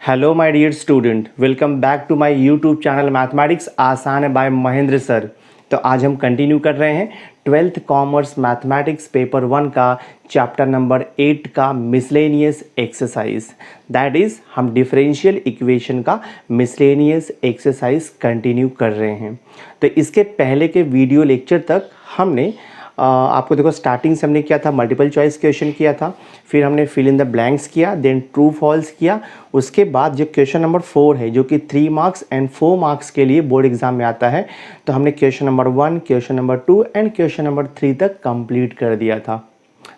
Hello my dear student, welcome back to my YouTube channel mathematics आसान है bye Mahendra sir. तो आज हम कंटिन्यू कर रहे हैं 12th कॉमर्स मैथमेटिक्स पेपर 1 का चैप्टर नंबर 8 का मिसलेनियस एक्सरसाइज। दैट इज़ हम डिफरेंशियल इक्वेशन का मिसलेनियस एक्सरसाइज कंटिन्यू कर रहे हैं। तो इसके पहले के वीडियो लेक्चर तक हमने आपको देखो स्टार्टिंग से हमने किया था मल्टीपल चॉइस क्वेश्चन किया था, फिर हमने फिल इन द ब्लैंक्स किया, देन ट्रू फॉल्स किया। उसके बाद जो क्वेश्चन नंबर 4 है जो कि 3 मार्क्स एंड 4 मार्क्स के लिए बोर्ड एग्जाम में आता है, तो हमने question number 1, question number 2 and question number 3 तक कंप्लीट कर दिया था।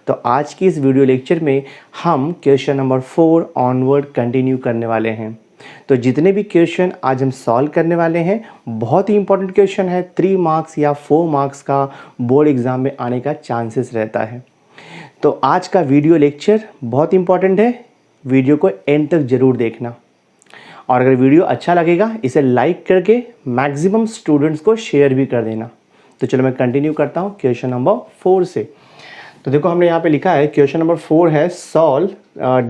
तो आज की इस वीडियो लेक्चर में हम क्वेश्चन नंबर 4 ऑनवर्ड कंटिन्यू करने वाले हैं। तो जितने भी क्वेश्चन आज हम सॉल्व करने वाले हैं बहुत ही इंपॉर्टेंट क्वेश्चन है, 3 मार्क्स या 4 मार्क्स का बोर्ड एग्जाम में आने का चांसेस रहता है। तो आज का वीडियो लेक्चर बहुत इंपॉर्टेंट है, वीडियो को एंड तक ज़रूर देखना और अगर वीडियो अच्छा लगेगा इसे लाइक करके मैक्सिमम स्टूडेंट्स को शेयर भी कर देना। तो चलो मैं कंटिन्यू करता हूँ क्वेश्चन नंबर 4 से। तो देखो हमने यहाँ पे लिखा है क्वेश्चन नंबर 4 है solve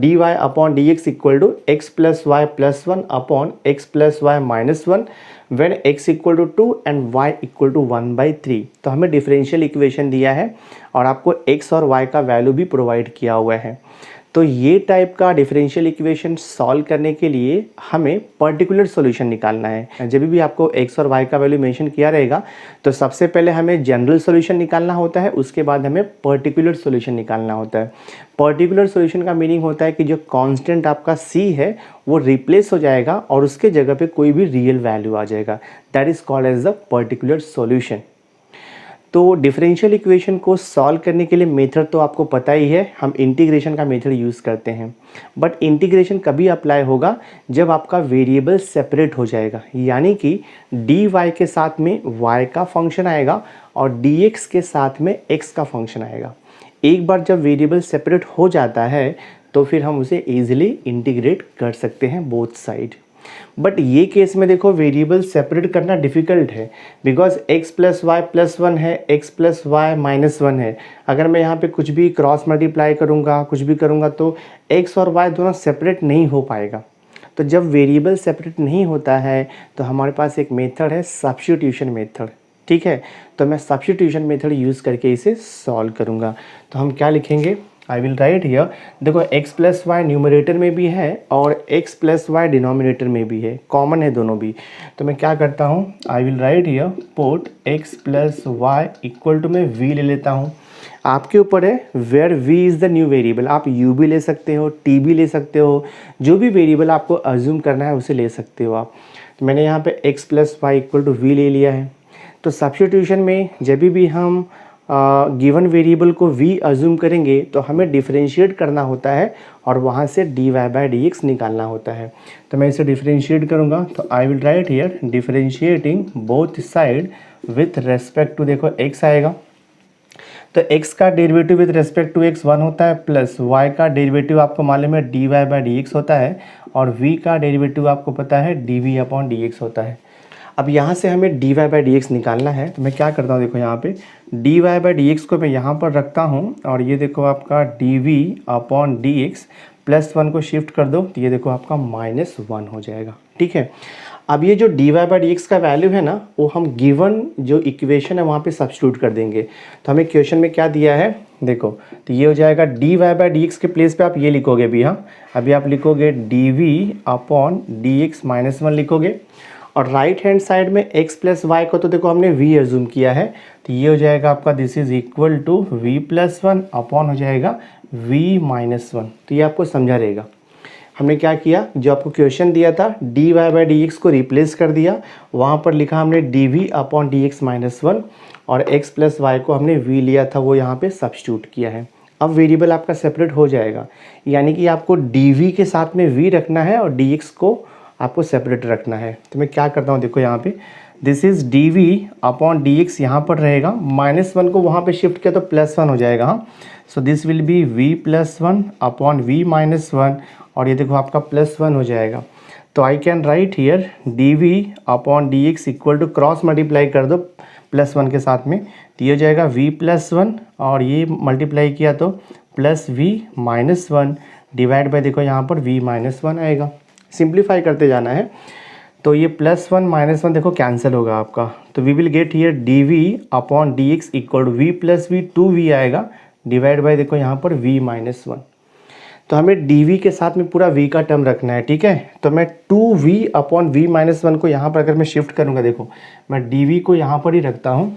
dy upon dx equal to x plus y plus 1 upon x plus y minus 1 when x equal to 2 and y equal to 1/3। तो हमें डिफरेंशियल इक्वेशन दिया है और आपको x और y का वैल्यू भी प्रोवाइड किया हुआ है। तो ये टाइप का डिफरेंशियल इक्वेशन सॉल्व करने के लिए हमें पर्टिकुलर सॉल्यूशन निकालना है। जब भी आपको x और y का वैल्यू मेंशन किया रहेगा तो सबसे पहले हमें जनरल सॉल्यूशन निकालना होता है, उसके बाद हमें पर्टिकुलर सॉल्यूशन निकालना होता है। पर्टिकुलर सॉल्यूशन का मीनिंग होता है कि जो कांस्टेंट आपका c है वो रिप्लेस हो जाएगा और उसके जगह पे कोई भी रियल वैल्यू आ जाएगा। That is called as the particular solution. तो डिफरेंशियल इक्वेशन को सॉल्व करने के लिए मेथड तो आपको पता ही है, हम इंटीग्रेशन का मेथड यूज़ करते हैं। बट इंटीग्रेशन कभी अप्लाई होगा जब आपका वेरिएबल सेपरेट हो जाएगा, यानी कि dy के साथ में y का फंक्शन आएगा और dx के साथ में x का फंक्शन आएगा। एक बार जब वेरिएबल सेपरेट हो जाता है तो फिर हम उसे ईजिली इंटीग्रेट कर सकते हैं बोथ साइड। बट ये केस में देखो वेरिएबल सेपरेट करना डिफ़िकल्ट है because x plus y plus 1 है, x प्लस वाई माइनस 1 है। अगर मैं यहाँ पे कुछ भी क्रॉस मल्टीप्लाई करूँगा, कुछ भी करूँगा तो x और y दोनों सेपरेट नहीं हो पाएगा। तो जब वेरिएबल सेपरेट नहीं होता है तो हमारे पास एक मेथड है सब्स्टिट्यूशन मेथड। ठीक है, तो मैं सब्स्टिट्यूशन मेथड यूज़ करके इसे सॉल्व करूँगा। तो हम क्या लिखेंगे, आई विल राइट हियर। देखो x प्लस वाई न्यूमरेटर में भी है और x प्लस वाई डिनोमिनेटर में भी है, कॉमन है दोनों भी। तो मैं क्या करता हूँ, I will write here put x plus y equal to मैं v ले लेता हूँ। आपके ऊपर है where v is the new variable. आप u भी ले सकते हो, t भी ले सकते हो, जो भी वेरिएबल आपको अज्यूम करना है उसे ले सकते हो आप। तो मैंने यहाँ पे x plus y equal to v ले लिया है। तो सब्स्टिट्यूशन में जब भी हम गिवन वेरिएबल को v अज्यूम करेंगे तो हमें डिफरेंशिएट करना होता है और वहाँ से dy/dx निकालना होता है। तो मैं इसे डिफरेंशिएट करूँगा तो I will write here differentiating both side with respect to, देखो x आएगा तो x का derivative with respect to x 1 होता है, प्लस y का डेरिवेटिव आपको मालूम है dy/dx होता है और v का डेरिवेटिव आपको पता है dv/dx होता है। अब यहाँ से हमें dy/dx निकालना है तो मैं क्या करता हूँ, देखो यहाँ पे dy/dx को मैं यहाँ पर रखता हूँ और ये देखो आपका dv/dx प्लस 1 को शिफ्ट कर दो तो ये देखो आपका -1 हो जाएगा। ठीक है, अब ये जो dy/dx का वैल्यू है ना वो हम गिवन जो इक्वेशन है वहाँ पे सब्स्टिट्यूट कर देंगे। तो हमें क्वेश्चन में क्या दिया है देखो, तो ये हो जाएगा dy/dx के प्लेस पे आप ये लिखोगे भी, हाँ अभी आप लिखोगे dv/dx -1 लिखोगे और राइट हैंड साइड में x प्लस वाई को तो देखो हमने v अज्यूम किया है तो ये हो जाएगा आपका this is equal to v plus 1 upon हो जाएगा v माइनस 1। तो ये आपको समझा रहेगा। हमने क्या किया, जो आपको क्वेश्चन दिया था dy/dx को रिप्लेस कर दिया, वहाँ पर लिखा हमने dv/dx माइनस 1 और x प्लस वाई को हमने v लिया था वो यहाँ पे सब्स्टिट्यूट किया है। अब वेरिएबल आपका सेपरेट हो जाएगा, यानी कि आपको dv के साथ में v रखना है और dx को आपको सेपरेट रखना है। तो मैं क्या करता हूँ, देखो यहाँ पे दिस इज dv/dx यहाँ पर रहेगा, -1 को वहाँ पे शिफ्ट किया तो +1 हो जाएगा। हाँ, so this will be v plus 1 upon v minus 1 और ये देखो आपका +1 हो जाएगा। तो I can write here dv/dx equal to cross multiply कर दो +1 के साथ में तो ये हो जाएगा v प्लस 1 और ये मल्टीप्लाई किया तो plus v minus 1 divide by देखो यहाँ पर v माइनस 1 आएगा। सिंप्लीफाई करते जाना है। तो ये +1 -1 देखो कैंसिल होगा आपका, तो we will get here dv/dx equal to v plus v 2v आएगा डिवाइड बाय देखो यहाँ पर v -1। तो हमें dv के साथ में पूरा v का टर्म रखना है, ठीक है। तो मैं 2v/v -1 को यहाँ पर अगर मैं शिफ्ट करूँगा, देखो मैं dv को यहाँ पर ही रखता हूँ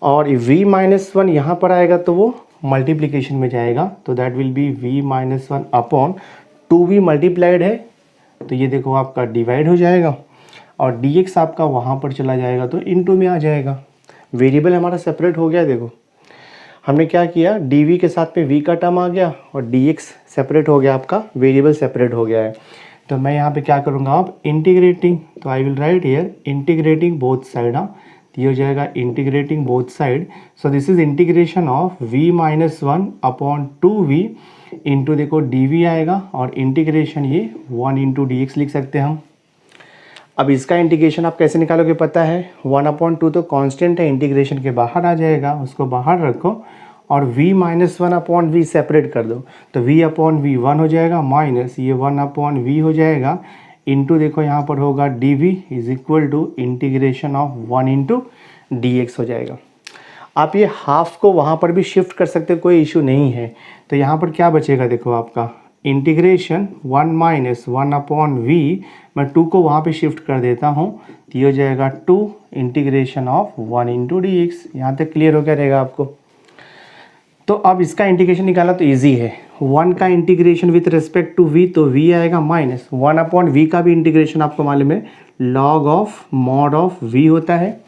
और v -1 यहाँ पर आएगा तो वो मल्टीप्लिकेशन में जाएगा, तो that will be v -1 upon 2v multiplied है तो ये देखो आपका डिवाइड हो जाएगा और dx आपका वहाँ पर चला जाएगा तो इनटू में आ जाएगा। वेरिएबल हमारा सेपरेट हो गया। देखो हमने क्या किया, dv के साथ में v का टर्म आ गया और dx सेपरेट हो गया, आपका वेरिएबल सेपरेट हो गया है। तो मैं यहाँ पे क्या करूँगा, अब इंटीग्रेटिंग, तो I will write here integrating both side. ये हो जाएगा integrating both side, so this is integration of v -1 upon 2v into देखो dv आएगा और इंटीग्रेशन ये 1 इंटू dx लिख सकते हैं हम। अब इसका इंटीग्रेशन आप कैसे निकालोगे पता है, 1/2 तो कांस्टेंट है, इंटीग्रेशन के बाहर आ जाएगा, उसको बाहर रखो और v -1 अपॉन v सेपरेट कर दो, तो v अपॉन v 1 हो जाएगा माइनस ये 1 अपॉन v हो जाएगा इंटू देखो यहाँ पर होगा dv is equal to integration of 1 into dx हो जाएगा। आप ये हाफ को वहाँ पर भी शिफ्ट कर सकते हो, कोई इशू नहीं है। तो यहाँ पर क्या बचेगा, देखो आपका इंटीग्रेशन 1 - 1 अपॉन v, मैं 2 को वहाँ पे शिफ्ट कर देता हूँ तो ये हो जाएगा 2 इंटीग्रेशन ऑफ 1 इंटू dx। यहाँ तक क्लियर हो गया रहेगा आपको। तो अब इसका इंटीग्रेशन निकाला तो इजी है, 1 का integration with respect to v, तो v आएगा माइनस 1 अपॉन v का भी इंटीग्रेशन आपको मालूम है log of mod of v होता है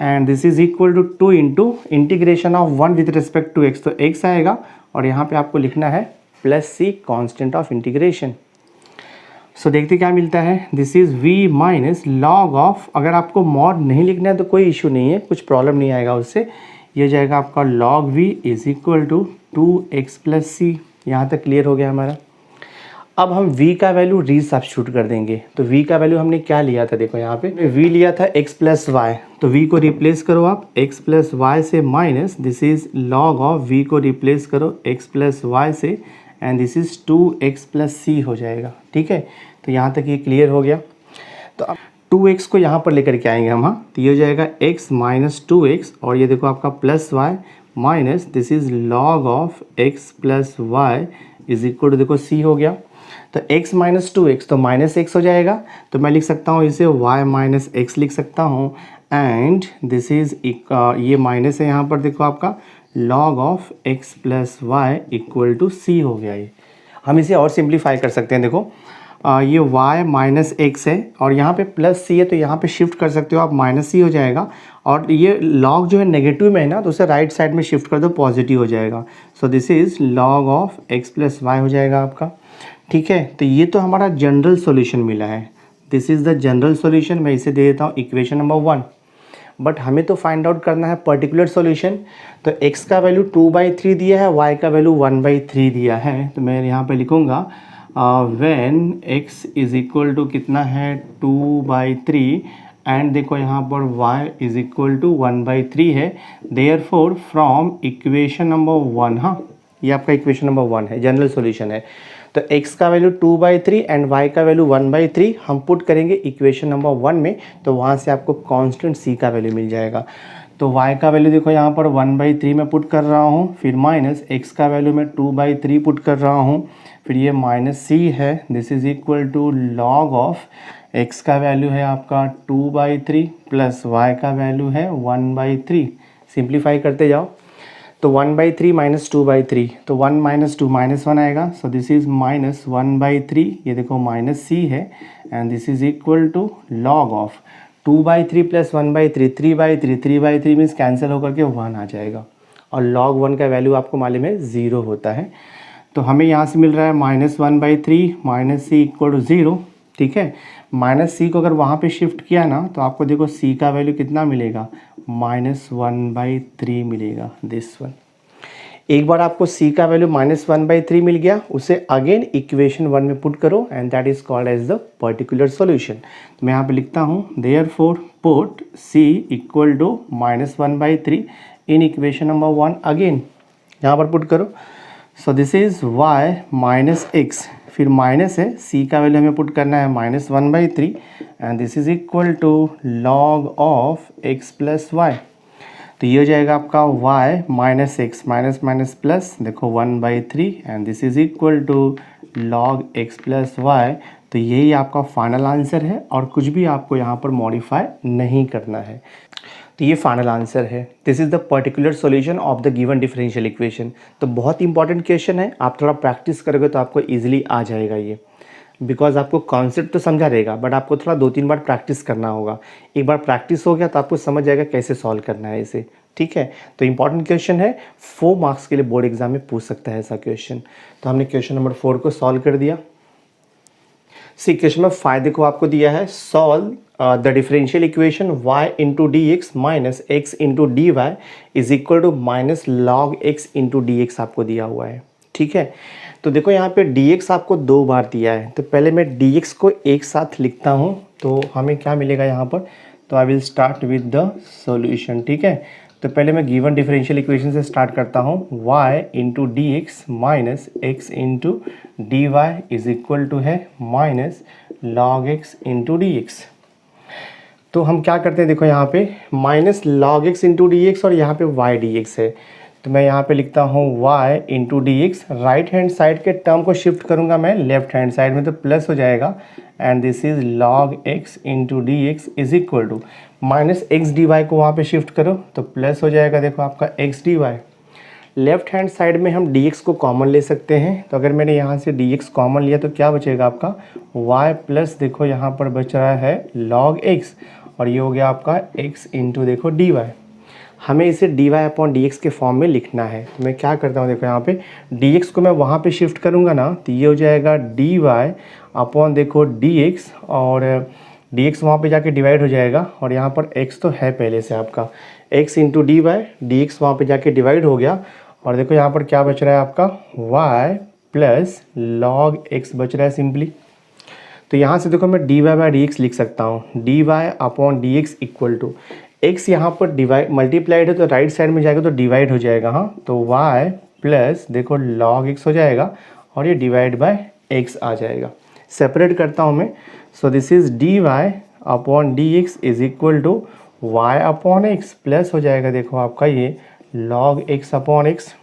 and this is equal to 2 into integration of 1 with respect to x, तो x आएगा और यहाँ पे आपको लिखना है plus c constant of integration. So देखते क्या मिलता है, this is v minus log of, अगर आपको मॉड नहीं लिखना है तो कोई इशू नहीं है, कुछ प्रॉब्लम नहीं आएगा उससे, ये जाएगा आपका log v is equal to 2x plus c। यहाँ तक क्लियर हो गया हमारा। अब हम v का वैल्यू रीसब्स्टिट्यूट कर देंगे, तो v का वैल्यू हमने क्या लिया था, देखो यहाँ पे v लिया था x प्लस वाई, तो v को रिप्लेस करो आप x प्लस वाई से minus this is log of v को रिप्लेस करो x प्लस वाई से and this is 2x plus c हो जाएगा, ठीक है। तो यहाँ तक ये क्लियर हो गया। तो अब 2x को यहाँ पर लेकर के आएंगे हम, हाँ, तो ये हो जाएगा x माइनस 2x और ये देखो आपका plus y minus this is log of x plus y is equal to देखो c हो गया। तो x माइनस 2x तो माइनस x हो जाएगा, तो मैं लिख सकता हूँ इसे y माइनस x लिख सकता हूँ एंड दिस इज ये माइनस है यहाँ पर देखो आपका log of x plus y equal to c हो गया। ये हम इसे और सिंप्लीफाई कर सकते हैं, देखो ये y माइनस x है और यहाँ पे प्लस c है, तो यहाँ पे शिफ्ट कर सकते हो आप, माइनस c हो जाएगा और ये log जो है नेगेटिव में है ना, तो उसे राइट साइड में शिफ्ट कर दो, पॉजिटिव हो जाएगा। So this is log of x plus y हो जाएगा आपका, ठीक है। तो ये तो हमारा जनरल सॉल्यूशन मिला है, this is the general solution, मैं इसे दे देता हूँ इक्वेशन नंबर 1। बट हमें तो फाइंड आउट करना है पर्टिकुलर सॉल्यूशन, तो x का वैल्यू 2/3 दिया है, y का वैल्यू 1/3 दिया है, तो मैं यहाँ पे लिखूँगा when x is equal to कितना है 2/3 एंड देखो यहाँ पर y इज इक्वल टू 1/3 है, देयरफॉर फ्रॉम इक्वेशन नंबर 1, हाँ ये आपका इक्वेशन नंबर 1 है, जनरल सॉल्यूशन है। तो x का वैल्यू 2/3 एंड y का वैल्यू 1/3 हम पुट करेंगे इक्वेशन नंबर 1 में, तो वहाँ से आपको कांस्टेंट c का वैल्यू मिल जाएगा। तो y का वैल्यू देखो यहाँ पर 1/3 में पुट कर रहा हूँ, फिर माइनस x का वैल्यू मैं 2/3 पुट कर रहा हूँ, फिर ये माइनस c है, this is equal to log of x का वैल्यू है आपका 2/3 प्लस y का वैल्यू है 1/3। सिंप्लीफाई करते जाओ, तो 1/3 माइनस 2/3, तो 1 माइनस 2 माइनस 1 आएगा, सो दिस इज माइनस 1/3, ये देखो माइनस c है and this is equal to log of 2/3 plus 1/3, 3/3, 3/3 means cancel होकर के 1 आ जाएगा और log 1 का वैल्यू आपको मालूम है 0 होता है। तो हमें यहाँ से मिल रहा है minus 1/3 minus c equal to 0, ठीक है। माइनस c को अगर वहाँ पे शिफ्ट किया ना, तो आपको देखो c का वैल्यू कितना मिलेगा, -1/3 मिलेगा, दिस वन। एक बार आपको c का वैल्यू -1/3 मिल गया, उसे अगेन इक्वेशन 1 में पुट करो and that is called as the particular solution. तो मैं यहाँ पे लिखता हूँ therefore put c equal to -1/3 in equation number 1 again, यहाँ पर पुट करो। So this is y minus x, फिर माइनस है, c का वैल्यू हमें पुट करना है -1/3 and this is equal to log of x plus y. तो ये हो जाएगा आपका y minus x minus minus plus, देखो 1/3 and this is equal to log x plus y. तो यही आपका फाइनल आंसर है और कुछ भी आपको यहाँ पर मॉडिफाई नहीं करना है। तो ये फाइनल आंसर है। This is the particular solution of the given differential equation. तो बहुत इंपॉर्टेंट क्वेश्चन है, आप थोड़ा प्रैक्टिस करोगे तो आपको ईजिली आ जाएगा ये, बिकॉज आपको कॉन्सेप्ट तो समझा रहेगा बट आपको थोड़ा 2-3 बार प्रैक्टिस करना होगा। एक बार प्रैक्टिस हो गया तो आपको समझ जाएगा कैसे सॉल्व करना है इसे, ठीक है। तो इंपॉर्टेंट क्वेश्चन है, 4 मार्क्स के लिए बोर्ड एग्जाम में पूछ सकता है ऐसा क्वेश्चन। तो हमने क्वेश्चन नंबर 4 को सॉल्व कर दिया। सी क्वेश्चन में फायदे को आपको दिया है, solve the differential equation y into D x minus x into D Y is equal to minus log x into D x आपको दिया हुआ है, ठीक है। तो देखो यहाँ पे dx आपको 2 बार दिया है, तो पहले मैं dx को एक साथ लिखता हूँ तो हमें क्या मिलेगा यहाँ पर। तो I will start with the solution, ठीक है। तो पहले मैं गिवन डिफरेंशियल इक्वेशन से स्टार्ट करता हूँ, y into D x minus x into D Y is equal to है minus log x into D X. तो हम क्या करते हैं, देखो यहाँ पे minus log x into D x और यहाँ पे वाई डी एक्स है, तो मैं यहाँ पे लिखता हूँ y into D x. Right hand side के टर्म को शिफ्ट करूँगा मैं लेफ्ट हैंड साइड में, तो प्लस हो जाएगा and this is log x into D x is equal to minus x d y को वहाँ पे शिफ्ट करो तो प्लस हो जाएगा, देखो आपका x d y. Left hand side में हम dx को कॉमन ले सकते हैं, तो अगर मैंने यहाँ से dx कॉमन लिया तो क्या बचेगा आपका y प्लस, देखो यहाँ पर बच रहा है log x और ये हो गया आपका x इंटू देखो डी वाई। हमें इसे d Y upon D x के फॉर्म में लिखना है, तो मैं क्या करता हूँ, देखो यहाँ पे डी एक्स को मैं वहाँ पे शिफ्ट करूँगा ना, तो ये हो जाएगा डी वाई अपॉन देखो डी एक्स और डी एक्स वहाँ पर जाके डिवाइड हो जाएगा और यहाँ पर एक्स तो है पहले से आपका, x into D y, d x वहाँ पर जाके डिवाइड हो गया और देखो यहाँ पर क्या बच रहा है आपका y प्लस लॉग एक्स बच रहा है सिंपली। तो यहाँ से देखो मैं d y by D x लिख सकता हूँ, d Y upon D x equal to x यहाँ पर डिवाइड मल्टीप्लाइड है तो राइट साइड में जाएगा तो डिवाइड हो जाएगा, हाँ, तो y प्लस देखो log x हो जाएगा और ये डिवाइड बाय x आ जाएगा। सेपरेट करता हूँ मैं, so this is d Y upon D x is equal to y upon x plus हो जाएगा देखो आपका ये log x अपॉन एक्स।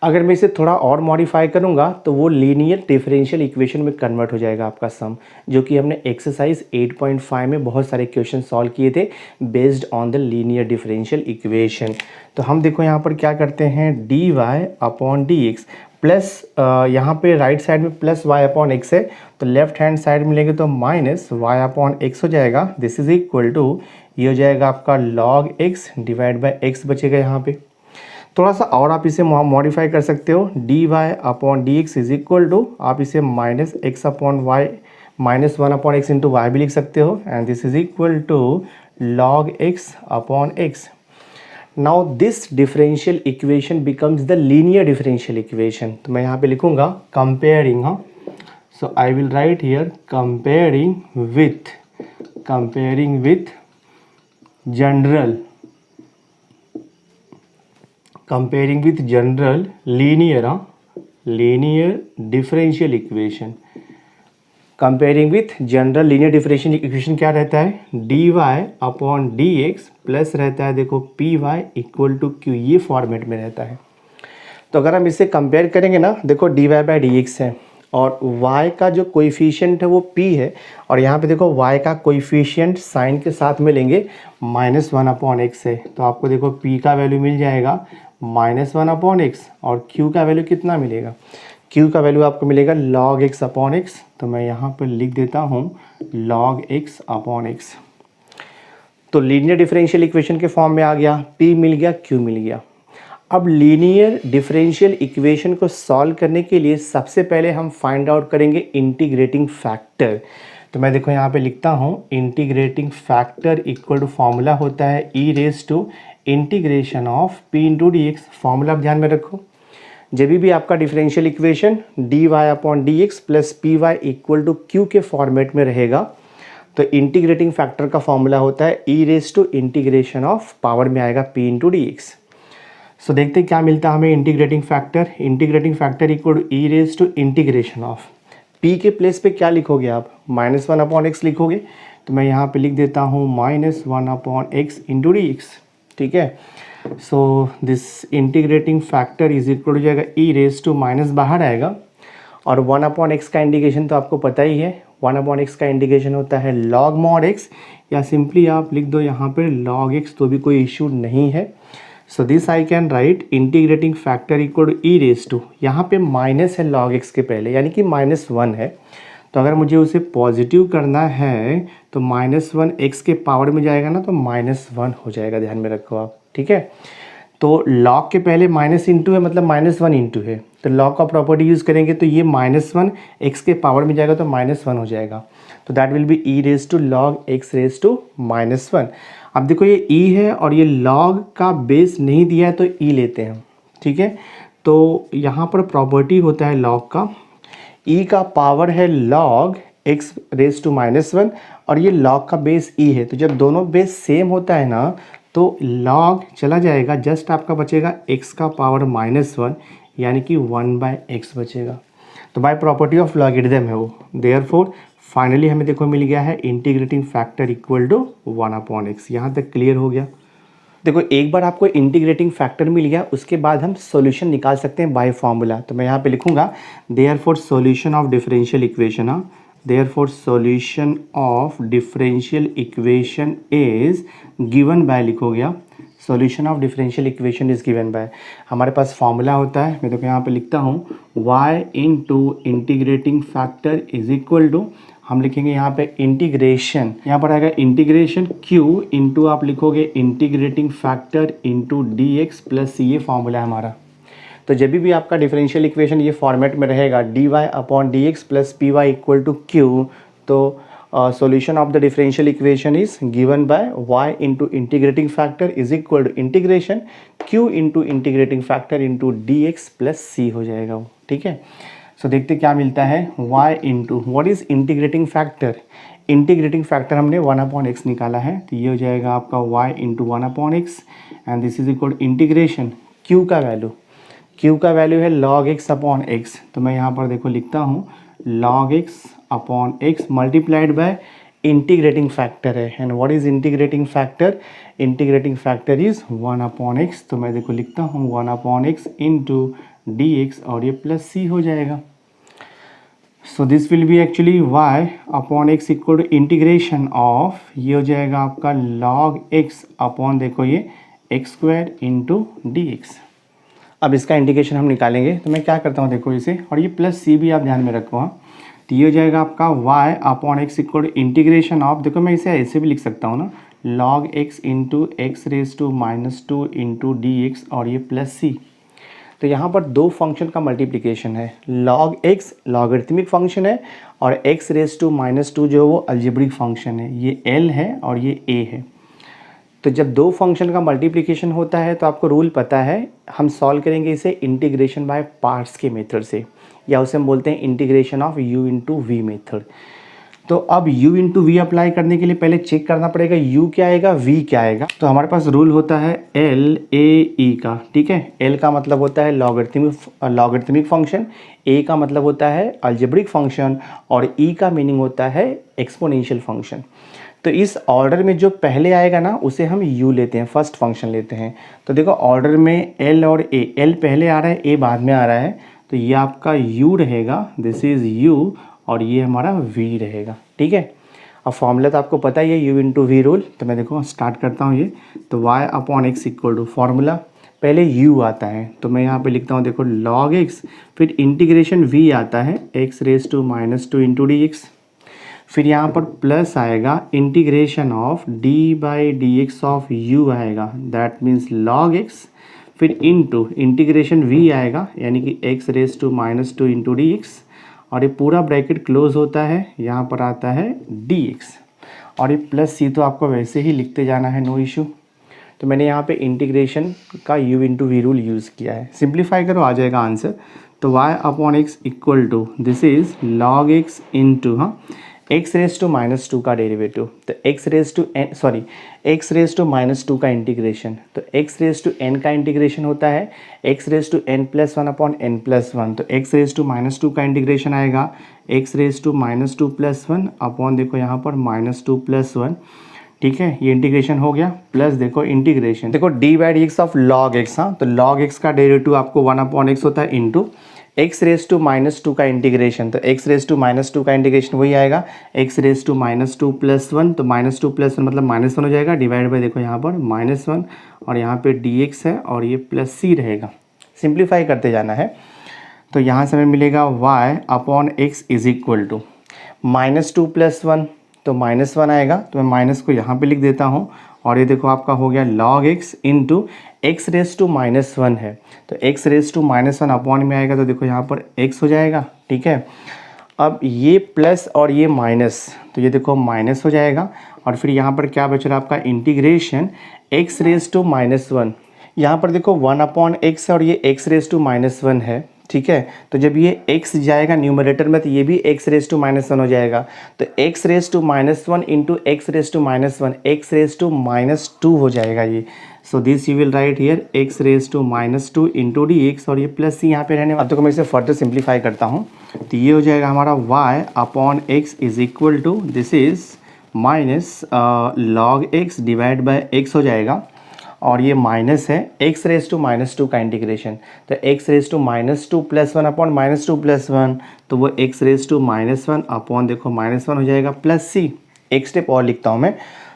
अगर मैं इसे थोड़ा और मॉडिफाई करूंगा तो वो लीनियर डिफरेंशियल इक्वेशन में कन्वर्ट हो जाएगा आपका सम, जो कि हमने एक्सरसाइज 8.5 में बहुत सारे क्वेश्चन सॉल्व किए थे based on the linear differential equation. तो हम देखो यहाँ पर क्या करते हैं, d Y upon D x plus यहाँ पे राइट साइड में प्लस वाई अपॉन एक्स है तो लेफ्ट हैंड साइड में लेंगे तो माइनस वाई अपॉन एक्स हो जाएगा, दिस इज इक्वल टू ये हो जाएगा आपका log x divide by x बचेगा यहाँ पे। थोड़ा सा और आप इसे मॉडिफाई कर सकते हो, D Y upon D x is equal to आप इसे minus x upon Y minus 1 upon x into Y भी लिख सकते हो and this is equal to log x upon X. Now this differential equation becomes the linear differential equation. तो मैं यहाँ पे लिखूँगा कंपेयरिंग, हाँ, so I will write here comparing with general linear differential equation. Comparing with general linear differential equation क्या रहता है, d Y upon D x plus रहता है देखो p Y equal to q, ये फॉर्मेट में रहता है। तो अगर हम इसे कंपेयर करेंगे ना, देखो d y by D x है और y का जो कोएफिशिएंट है वो p है और यहाँ पे देखो y का कोएफिशिएंट साइन के साथ में लेंगे -1 अपॉन एक्स है, तो आपको देखो p का वैल्यू मिल जाएगा -1 अपॉन एक्स और q का वैल्यू कितना मिलेगा, q का वैल्यू आपको मिलेगा log x अपॉन एक्स। तो मैं यहाँ पर लिख देता हूँ log x अपॉन एक्स। तो लीनियर डिफरेंशियल इक्वेशन के फॉर्म में आ गया, p मिल गया, q मिल गया। अब लीनियर डिफरेंशियल इक्वेशन को सॉल्व करने के लिए सबसे पहले हम फाइंड आउट करेंगे इंटीग्रेटिंग फैक्टर। तो मैं देखो यहाँ पे लिखता हूँ integrating factor equal to formula होता है ई raise to integration of P into D X. Formula आप ध्यान में रखो, जब भी आपका differential equation D Y upon D x plus P Y equal to Q के फॉर्मेट में रहेगा तो इंटीग्रेटिंग फैक्टर का फॉर्मूला होता है ई raise to integration of power में आएगा P into D x. So देखते हैं क्या मिलता है हमें integrating factor equal to E raise to integration of p के प्लेस पे क्या लिखोगे आप, -1/x लिखोगे। तो मैं यहाँ पे लिख देता हूँ -1/x इंटू डी एक्स, ठीक है। So this integrating factor is equal हो जाएगा ई रेज टू माइनस बाहर आएगा, और 1/x का इंडिकेशन तो आपको पता ही है, 1/x का इंडिकेशन होता है log mod x, या सिंपली आप लिख दो यहाँ पर log x, तो भी कोई इशू नहीं है। So this I can write integrating factor equal to E raise to, यहाँ पे माइनस है log x के पहले, यानी कि -1 है। तो अगर मुझे उसे पॉजिटिव करना है तो -1 x के पावर में जाएगा ना, तो -1 हो जाएगा, ध्यान में रखो आप, ठीक है। तो log के पहले माइनस इंटू है, मतलब -1 इंटू है, तो log का प्रॉपर्टी यूज़ करेंगे तो ये -1 x के पावर में जाएगा तो -1 हो जाएगा। तो that will be e raise to log x raise to -1। अब देखो ये e है और ये log का बेस नहीं दिया है तो e लेते हैं, ठीक है। तो यहाँ पर प्रॉपर्टी होता है log का, e का पावर है log x रेज टू -1 और ये log का बेस e है। तो जब दोनों बेस सेम होता है ना तो log चला जाएगा, जस्ट आपका बचेगा x का पावर -1, यानी कि 1/x बचेगा। तो बाय प्रॉपर्टी ऑफ लॉगरिथम है वो। देयरफॉर फाइनली हमें देखो मिल गया है integrating factor equal to 1/x। यहाँ तक क्लियर हो गया। देखो एक बार आपको इंटीग्रेटिंग फैक्टर मिल गया, उसके बाद हम सॉल्यूशन निकाल सकते हैं बाय फार्मूला। तो मैं यहाँ पे लिखूंगा therefore solution of differential equation, therefore solution of differential equation is given bye, लिखोगे आप solution of differential equation is given bye. हमारे पास फार्मूला होता है, मैं देखो यहाँ पे लिखता हूँ y into integrating factor is equal to, हम लिखेंगे यहाँ पे इंटीग्रेशन, यहाँ पर आएगा इंटीग्रेशन q इंटू आप लिखोगे integrating factor into D x plus C, ये फॉर्मूला है हमारा। तो जब भी आपका डिफरेंशियल इक्वेशन ये फॉर्मेट में रहेगा dy upon D x plus P Y equal to q, तो solution of the differential equation is given by y into integrating factor is equal to integration q into integrating factor into dx plus c हो जाएगा वो, ठीक है। सो देखते क्या मिलता है, y into what is integrating factor, integrating factor हमने 1/x निकाला है, तो ये हो जाएगा आपका y into 1/x and this is equal integration q का वैल्यू, q का वैल्यू है log x अपॉन x। तो मैं यहाँ पर देखो लिखता हूँ log x upon x multiplied by integrating factor है, and what is integrating factor, integrating factor is 1/x। तो मैं देखो लिखता हूँ 1/x इंटू डी एक्स और ये प्लस c हो जाएगा। So this will be actually y upon x equal to integration of, ये हो जाएगा आपका log x अपॉन देखो ये x² इंटू डी एक्स। अब इसका इंटीग्रेशन हम निकालेंगे, तो मैं क्या करता हूँ देखो इसे, और ये प्लस c भी आप ध्यान में रखो। हाँ, तो ये हो जाएगा आपका y upon x equal to integration of, देखो मैं इसे ऐसे भी लिख सकता हूँ ना, log x into x raise to -2 into D x और ये प्लस c। तो यहाँ पर दो फंक्शन का मल्टीप्लिकेशन है, log x लॉगरिथमिक फंक्शन है और x रेज टू -2 जो है वो अलजेब्रिक फंक्शन है, ये l है और ये a है। तो जब दो फंक्शन का मल्टीप्लिकेशन होता है तो आपको रूल पता है, हम सॉल्व करेंगे इसे इंटीग्रेशन बाय पार्ट्स के मेथड से, या उसे हम बोलते हैं integration of u into v method. तो अब u इंटू वी अप्लाई करने के लिए पहले चेक करना पड़ेगा u क्या आएगा, v क्या आएगा। तो हमारे पास रूल होता है l a e का, ठीक है। l का मतलब होता है लॉगरिथमिक फंक्शन, a का मतलब होता है अलजेब्रिक फंक्शन और e का मीनिंग होता है एक्सपोनेंशियल फंक्शन। तो इस ऑर्डर में जो पहले आएगा ना उसे हम u लेते हैं, फर्स्ट फंक्शन लेते हैं। तो देखो ऑर्डर में l और a, l पहले आ रहा है a बाद में आ रहा है, तो ये आपका u रहेगा, दिस इज़ u, और ये हमारा v रहेगा, ठीक है। अब फॉर्मूला तो आपको पता ही है u इंटू वी रूल। तो मैं देखो स्टार्ट करता हूँ ये, तो y upon x equal to formula पहले u आता है, तो मैं यहाँ पे लिखता हूँ देखो log x, फिर इंटीग्रेशन v आता है x raise to -2 into D x, फिर यहाँ पर प्लस आएगा integration of d by D x of u आएगा, दैट मीन्स log x, फिर इंटू इंटीग्रेशन v आएगा यानी कि x raise to -2 into D x, और ये पूरा ब्रैकेट क्लोज होता है, यहाँ पर आता है dx, और ये प्लस c तो आपको वैसे ही लिखते जाना है, नो इशू। तो मैंने यहाँ पे इंटीग्रेशन का u into V rule use किया है, सिंप्लीफाई करो आ जाएगा आंसर। तो y upon x equal to this is log x into, हाँ, X raise to minus two का डेरिवेटिव, तो x raise to minus two का इंटीग्रेशन, तो एक्स रेज टू एन का इंटीग्रेशन होता है x raise to N plus one upon N plus one. तो x raise to minus two का integration आएगा x raise to minus two plus one upon देखो यहाँ पर माइनस टू प्लस वन। ठीक है, ये इंटीग्रेशन हो गया, प्लस देखो इंटीग्रेशन देखो d by D x of log x. हाँ, तो लॉग एक्स का डेरिवेटिव आपको वन अपॉन एक्स होता है into x raise to minus two का इंटीग्रेशन, तो x raise to minus two का इंटीग्रेशन वही आएगा x raise to minus two plus one, तो माइनस टू प्लस वन मतलब माइनस वन हो जाएगा, डिवाइड बाई देखो यहाँ पर माइनस वन और यहाँ पे डी एक्स है और ये प्लस सी रहेगा। सिंप्लीफाई करते जाना है, तो यहाँ से हमें मिलेगा y upon x is equal to minus two plus one, तो माइनस वन आएगा, तो मैं माइनस को यहाँ पे लिख देता हूँ और ये देखो आपका हो गया log x into x raise to minus one है, तो x raise to minus one upon में आएगा, तो देखो यहाँ पर x हो जाएगा। ठीक है, अब ये प्लस और ये माइनस, तो ये देखो माइनस हो जाएगा और फिर यहाँ पर क्या बच रहा है आपका integration x raise to minus one, यहाँ पर देखो वन अपॉन एक्स और ये x raise to minus one है। ठीक है, तो जब ये x जाएगा न्यूमरेटर में तो ये भी x raise to minus one हो जाएगा, तो x raise to minus one into x raise to minus one x raise to minus two हो जाएगा ये। So this you will write here x raise to minus two into D x और ये plus सी यहाँ पे रहने वाला। अब तो मैं इसे फर्दर सिंप्लीफाई करता हूँ, तो ये हो जाएगा हमारा y upon x is equal to this is minus log x divide by x हो जाएगा और ये माइनस है x raise to minus two का इंटीग्रेशन, तो x raise to minus two plus one upon minus two plus one, तो वो x raise to minus one upon देखो माइनस वन हो जाएगा प्लस सी। एक स्टेप और लिखता हूँ मैं,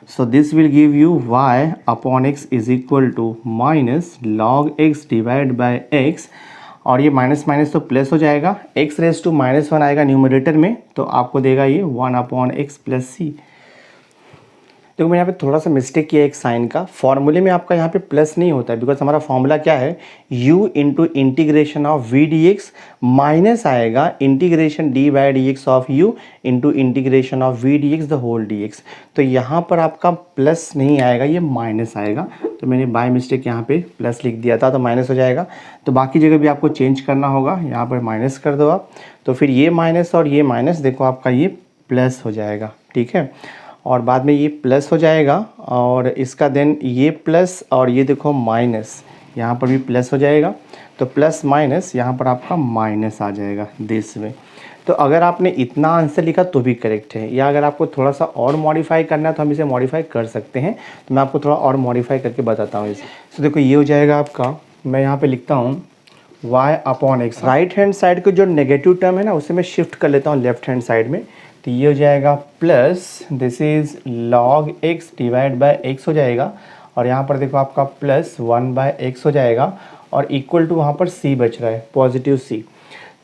so this will give you y upon x is equal to minus log x divide by x और ये माइनस माइनस तो प्लस हो जाएगा, x raise to minus one आएगा न्यूमरेटर में, तो आपको देगा ये one upon x plus c. देखो मैं यहाँ पे थोड़ा सा मिस्टेक किया एक साइन का, फॉर्मूले में आपका यहाँ पे प्लस नहीं होता है बिकॉज हमारा फॉर्मूला क्या है u into integration of V D x minus आएगा integration D by D x of u into integration of V D X the whole D X. तो यहाँ पर आपका प्लस नहीं आएगा, ये माइनस आएगा, तो मैंने बाय मिस्टेक यहाँ पे प्लस लिख दिया था तो माइनस हो जाएगा। तो बाकी जगह भी आपको चेंज करना होगा, यहाँ पर माइनस कर दो आप, तो फिर ये माइनस और ये माइनस देखो आपका ये प्लस हो जाएगा। ठीक है, और बाद में ये प्लस हो जाएगा और इसका देन ये प्लस और ये देखो माइनस, यहाँ पर भी प्लस हो जाएगा, तो प्लस माइनस यहाँ पर आपका माइनस आ जाएगा दिस वे। तो अगर आपने इतना आंसर लिखा तो भी करेक्ट है, या अगर आपको थोड़ा सा और मॉडिफाई करना है तो हम इसे मॉडिफाई कर सकते हैं, तो मैं आपको थोड़ा और मॉडिफाई करके बताता हूँ इसे। तो देखो ये हो जाएगा आपका, मैं यहाँ पर लिखता हूँ y upon x, right hand side को जो नेगेटिव टर्म है ना उसे मैं शिफ्ट कर लेता हूँ लेफ्ट हैंड साइड में, तो ये हो जाएगा plus this is log x divide by x हो जाएगा और यहाँ पर देखो आपका प्लस वन बाय एक्स हो जाएगा और इक्वल टू वहाँ पर c बच रहा है पॉजिटिव c।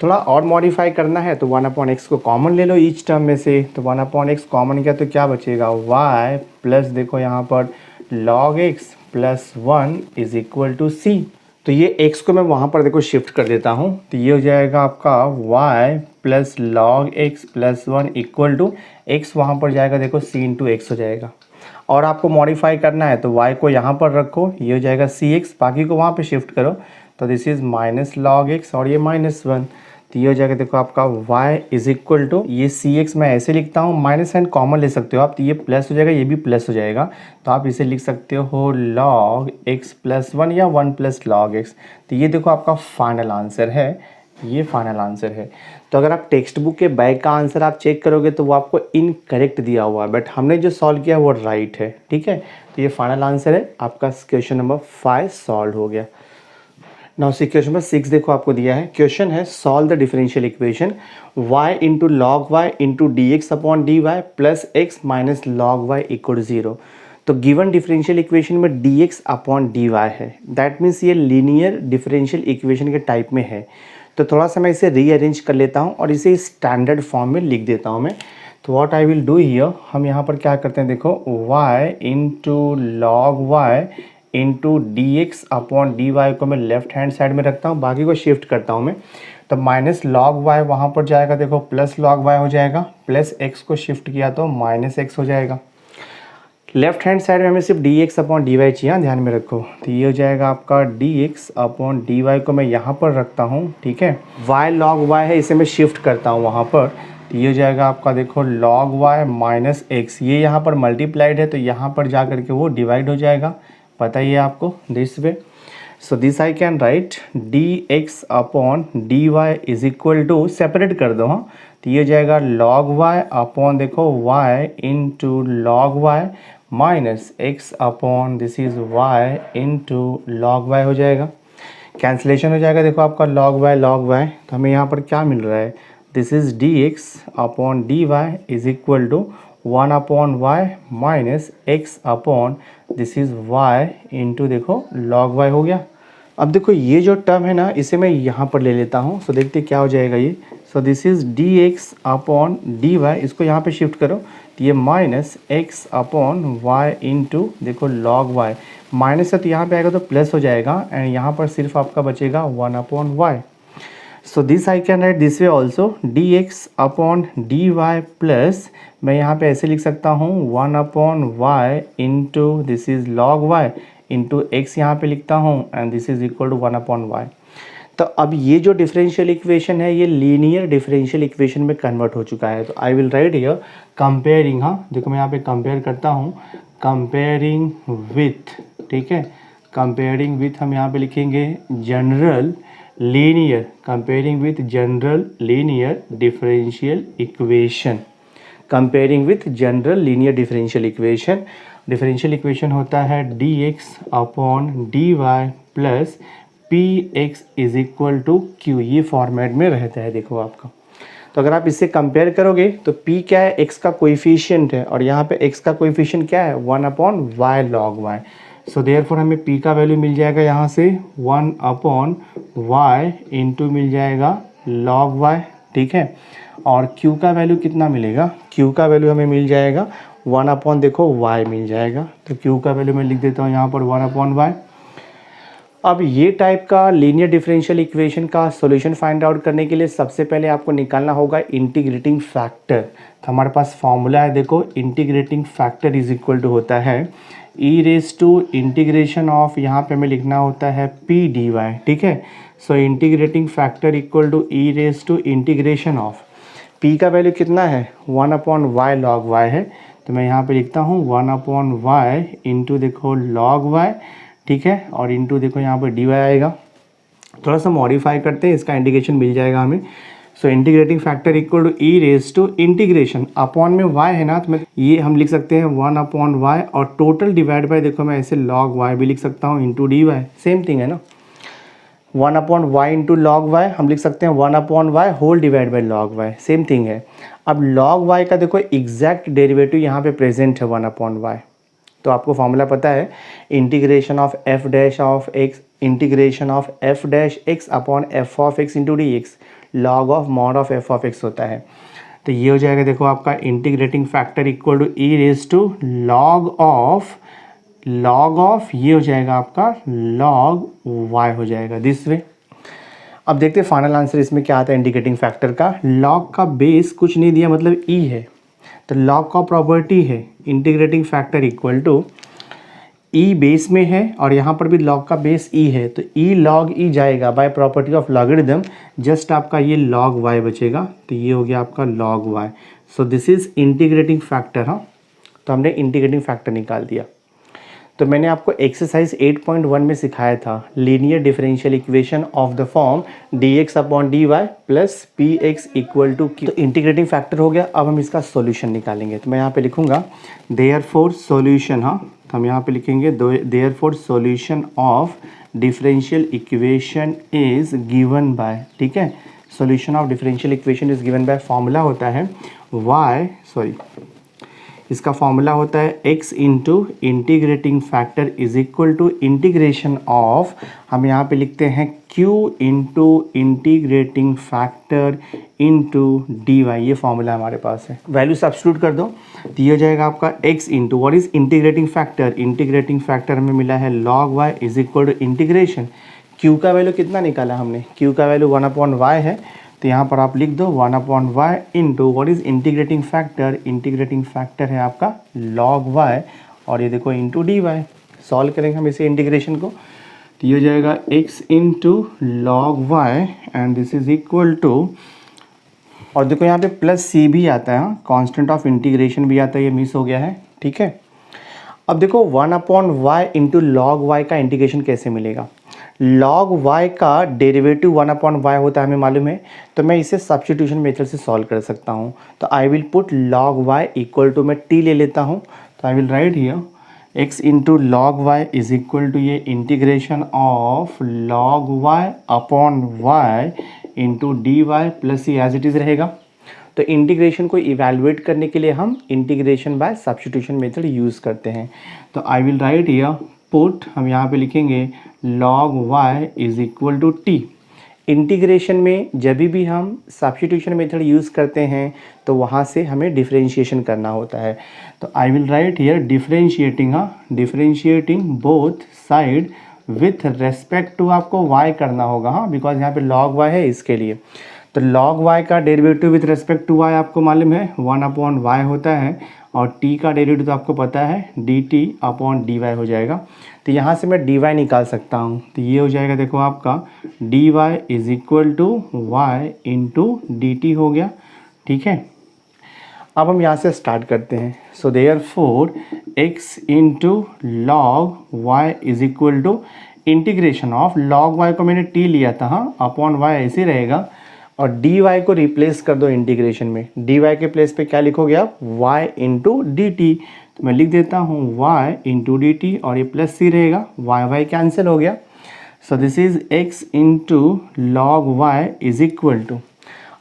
थोड़ा और मॉडिफाई करना है तो वन अपॉन एक्स को कॉमन ले लो ईच टर्म में से, तो वन अपॉन एक्स कॉमन किया तो क्या बचेगा y प्लस देखो यहाँ पर log x plus one is equal to c। तो ये x को मैं वहाँ पर देखो शिफ्ट कर देता हूँ, तो ये हो जाएगा आपका y plus log x plus one equal to x वहाँ पर जाएगा देखो c इंटू एक्स हो जाएगा। और आपको मॉडिफाई करना है तो y को यहाँ पर रखो, ये हो जाएगा cx, बाकी को वहाँ पे शिफ्ट करो, तो this is minus log x और ये माइनस वन, तो ये हो जाएगा देखो आपका y इज इक्वल टू ये cx मैं ऐसे लिखता हूँ, माइनस एंड कॉमन ले सकते हो आप, तो ये प्लस हो जाएगा ये भी प्लस हो जाएगा, तो आप इसे लिख सकते हो log x प्लस वन या वन प्लस लॉग एक्स। तो ये देखो आपका फाइनल आंसर है, ये फाइनल आंसर है। तो अगर आप टेक्स्ट बुक के बैक का आंसर आप चेक करोगे तो वो आपको इनकरेक्ट दिया हुआ है, बट हमने जो सॉल्व किया वो राइट है। ठीक है, तो ये फाइनल आंसर है आपका, क्वेश्चन नंबर 5 सॉल्व हो गया। नाउ सी क्वेश्चन नंबर 6 देखो आपको दिया है, क्वेश्चन है solve the differential equation y into log y into D x upon d y plus x minus log y equal to 0। तो गिवन डिफरेंशियल इक्वेशन में d x upon d y है, that means ये linear differential equation के type में है। तो थोड़ा सा मैं इसे रीअरेंज कर लेता हूँ और इसे स्टैंडर्ड फॉर्म में लिख देता हूँ मैं। तो what I will do here, हम यहाँ पर क्या करते हैं देखो y into log y into D x upon d y को मैं लेफ्ट हैंड साइड में रखता हूँ, बाकी को शिफ्ट करता हूँ मैं। तो माइनस लॉग वाई वहाँ पर जाएगा देखो प्लस लॉग वाई हो जाएगा, प्लस एक्स को शिफ्ट किया तो माइनस एक्स हो जाएगा। लेफ्ट हैंड साइड में हमें सिर्फ d x upon d y चाहिए, ध्यान में रखो। तो ये हो जाएगा आपका d x upon d y को मैं यहाँ पर रखता हूँ, ठीक है। वाई लॉग वाई है, इसे मैं शिफ्ट करता हूँ वहाँ पर, तो ये हो जाएगा आपका देखो log y माइनस एक्स, ये यहाँ पर मल्टीप्लाइड है तो यहाँ पर जा करके वो डिवाइड हो जाएगा, पता ही है आपको, this way. So this I can write dx upon dy is equal to, separate कर दो हाँ, तो ये हो जाएगा log y अपॉन देखो y into log y minus x upon this is y into log y हो जाएगा। कैंसिलेशन हो जाएगा देखो आपका log y, तो हमें यहाँ पर क्या मिल रहा है, this is dx upon dy is equal to 1 upon y minus x upon this is y into देखो log y हो गया। अब देखो ये जो टर्म है ना इसे मैं यहाँ पर ले लेता हूँ, सो देखते क्या हो जाएगा ये। So this is dx upon dy, इसको यहाँ पे शिफ्ट करो तो ये minus x upon y into देखो log y, माइनस है तो यहाँ पे आएगा तो प्लस हो जाएगा एंड यहाँ पर सिर्फ आपका बचेगा 1 upon y. So this I can write this way also dx upon dy plus मैं यहाँ पे ऐसे लिख सकता हूँ 1 upon y into this is log y into x यहाँ पे लिखता हूँ and this is equal to 1 upon y. तो अब ये जो डिफरेंशियल इक्वेशन है ये लीनियर डिफरेंशियल इक्वेशन में कन्वर्ट हो चुका है। तो I will write here comparing, हाँ देखो मैं यहाँ पे कंपेयर करता हूँ, कंपेयरिंग विथ, ठीक है, कंपेयरिंग विथ हम यहाँ पे लिखेंगे general linear, comparing with general linear differential equation, comparing with general linear differential equation. Differential equation होता है dx upon dy plus px is equal to q, ये फॉर्मेट में रहता है देखो आपका। तो अगर आप इससे कंपेयर करोगे तो p क्या है, x का कोएफिशिएंट है और यहाँ पे x का कोएफिशिएंट क्या है 1 upon y log y। So therefore हमें p का वैल्यू मिल जाएगा यहाँ से 1 अपॉन y इंटू मिल जाएगा log y, ठीक है। और q का वैल्यू कितना मिलेगा, q का वैल्यू हमें मिल जाएगा 1 अपॉन देखो y मिल जाएगा, तो q का वैल्यू मैं लिख देता हूँ यहाँ पर 1 अपॉन y। अब ये टाइप का लीनियर डिफरेंशियल इक्वेशन का सॉल्यूशन फाइंड आउट करने के लिए सबसे पहले आपको निकालना होगा इंटीग्रेटिंग फैक्टर। तो हमारे पास फॉर्मूला है देखो, integrating factor is equal to होता है e raise to integration of, यहाँ पे हमें लिखना होता है पी डी वाई, ठीक है। So integrating factor equal to e raise to integration of, p का वैल्यू कितना है 1 अपॉन वाई लॉग वाई है, तो मैं यहाँ पे लिखता हूँ 1 अपॉन वाई इंटू देखो log y, ठीक है, और इंटू देखो यहाँ पर dy आएगा। थोड़ा सा मॉडिफाई करते हैं, इसका इंटीग्रेशन मिल जाएगा हमें। So integrating factor equal to e raise to integration, upon में y है ना तो मैं ये हम लिख सकते हैं 1 अपॉन y और टोटल डिवाइड बाय देखो मैं ऐसे log y भी लिख सकता हूँ इंटू dy, सेम थिंग है ना। 1 upon y into log y हम लिख सकते हैं 1 upon y whole divide by log y, same thing है। अब लॉग वाई का देखो एग्जैक्ट डेरिवेटिव यहाँ पे प्रेजेंट है 1 अपॉन वाई, तो आपको फॉर्मूला पता है integration of f dash of x, integration of f dash x upon f of x into D x, log of mod of f of x होता है। तो ये हो जाएगा देखो आपका integrating factor equal to E raise to log of ये हो जाएगा आपका log y हो जाएगा दिस वे। अब देखते हैं फाइनल आंसर इसमें क्या आता है इंटीग्रेटिंग फैक्टर का। log का बेस कुछ नहीं दिया मतलब e है, तो log का प्रॉपर्टी है integrating factor equal to e base में है और यहाँ पर भी log का बेस e है, तो e log e जाएगा by property of logarithm, just आपका ये log y बचेगा, तो ये हो गया आपका log y। So this is integrating factor, हाँ तो हमने इंटीग्रेटिंग फैक्टर निकाल दिया। तो मैंने आपको एक्सरसाइज 8.1 में सिखाया था linear differential equation of the form dx upon dy plus px equal to q। तो इंटीग्रेटिंग फैक्टर हो गया, अब हम इसका सॉल्यूशन निकालेंगे। तो मैं यहाँ पे लिखूंगा देयरफॉर सॉल्यूशन, हाँ तो हम यहाँ पे लिखेंगे therefore solution of differential equation is given by, ठीक है, solution of differential equation is given by, formula होता है इसका फॉर्मूला होता है x into integrating factor is equal to integration of, हम यहाँ पे लिखते हैं q into integrating factor into D y, ये फॉर्मूला हमारे पास है। वैल्यू सब्स्टिट्यूट कर दो तो ये हो जाएगा आपका x into what is integrating factor, integrating factor हमें मिला है log y is equal to integration, q का वैल्यू कितना निकाला हमने, q का वैल्यू 1 अपॉन y है, तो यहाँ पर आप लिख दो 1 upon y into what is integrating factor, integrating factor है आपका log y और ये देखो इंटू डी वाई। सॉल्व करेंगे हम इसे इंटीग्रेशन को, तो ये हो जाएगा x into log y and this is equal to और देखो यहाँ पे प्लस सी भी आता है, हाँ, कांस्टेंट ऑफ इंटीग्रेशन भी आता है, ये मिस हो गया है, ठीक है। अब देखो 1/y इंटू लॉग वाई का इंटीग्रेशन कैसे मिलेगा। लॉग वाई का डेरिवेटिव 1/y होता है, हमें मालूम है, तो मैं इसे सब्स्टिट्यूशन मेथड से सॉल्व कर सकता हूँ। तो I will put log y equal to, मैं टी ले लेता हूँ, तो I will write here x into log y is equal to ये integration of log y upon y into D y plus c as it is रहेगा। तो integration को इवैल्यूएट करने के लिए हम integration by substitution method use करते हैं। तो I will write here put, हम यहाँ पे लिखेंगे log y is equal to t. Integration में जब भी हम सब्स्टिट्यूशन मेथड यूज़ करते हैं तो वहाँ से हमें डिफरेंशिएशन करना होता है। तो I will write here differentiating both side with respect to, आपको y करना होगा, हाँ, बिकॉज यहाँ पे log y है इसके लिए। तो log y का derivative with respect to y आपको मालूम है 1/y होता है, और t का डेरिवेटिव तो आपको पता है dt/dy हो जाएगा। तो यहाँ से मैं dy निकाल सकता हूँ, तो ये हो जाएगा देखो आपका dy is equal to y into dt हो गया, ठीक है। अब हम यहाँ से स्टार्ट करते हैं। So therefore x into log y is equal to integration of log y को मैंने t लिया था, हाँ, अपॉन y ऐसे रहेगा, और dy को रिप्लेस कर दो इंटीग्रेशन में। dy के प्लेस पे क्या लिखोगे आप, y इंटू डी टी। तो मैं लिख देता हूँ y इंटू डी टी, और ये प्लस सी रहेगा, y कैंसिल हो गया। So this is x into log y is equal to,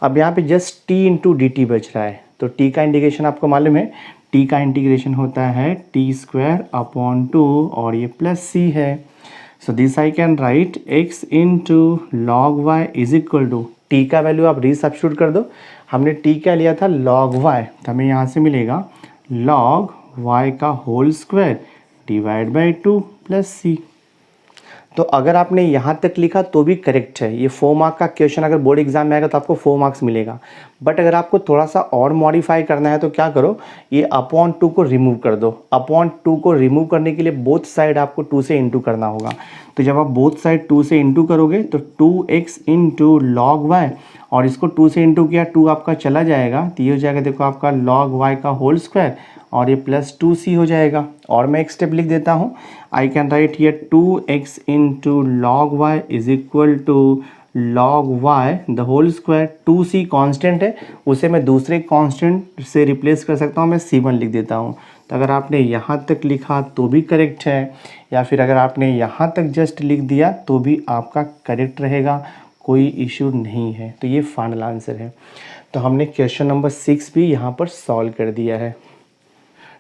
अब यहाँ पे just t into d t बच रहा है। तो t का इंटीग्रेशन आपको मालूम है, t का इंटीग्रेशन होता है t²/2, और ये प्लस c है। So this I can write x into log y is equal to, t का वैल्यू आप रीसब्स्टिट्यूट कर दो, हमने t क्या लिया था, log y, तो हमें यहाँ से मिलेगा log y का whole square divide by 2 plus c। तो अगर आपने यहाँ तक लिखा तो भी करेक्ट है। ये 4 मार्क का क्वेश्चन अगर बोर्ड एग्जाम में आएगा तो आपको 4 मार्क्स मिलेगा। बट अगर आपको थोड़ा सा और मॉडिफाई करना है तो क्या करो, ये अपॉन 2 को रिमूव कर दो। अपॉन 2 को रिमूव करने के लिए बोथ साइड आपको 2 से इंटू करना होगा। तो जब आप बोथ साइड 2 से इंटू करोगे तो 2x इंटू लॉग वाई, और इसको 2 से इंटू किया, 2 आपका चला जाएगा, तो ये हो जाएगा देखो आपका लॉग वाई का होल स्क्वायर, और ये प्लस 2c हो जाएगा। और मैं एक स्टेप लिख देता हूँ, I can write here 2x into log y is equal to log y the whole square. 2c constant है, उसे मैं दूसरे कांस्टेंट से रिप्लेस कर सकता हूँ, मैं c1 लिख देता हूँ। तो अगर आपने यहाँ तक लिखा तो भी करेक्ट है, या फिर अगर आपने यहाँ तक जस्ट लिख दिया तो भी आपका करेक्ट रहेगा, कोई इशू नहीं है। तो ये फाइनल आंसर है। तो हमने क्वेश्चन नंबर 6 भी यहाँ पर सॉल्व कर दिया है।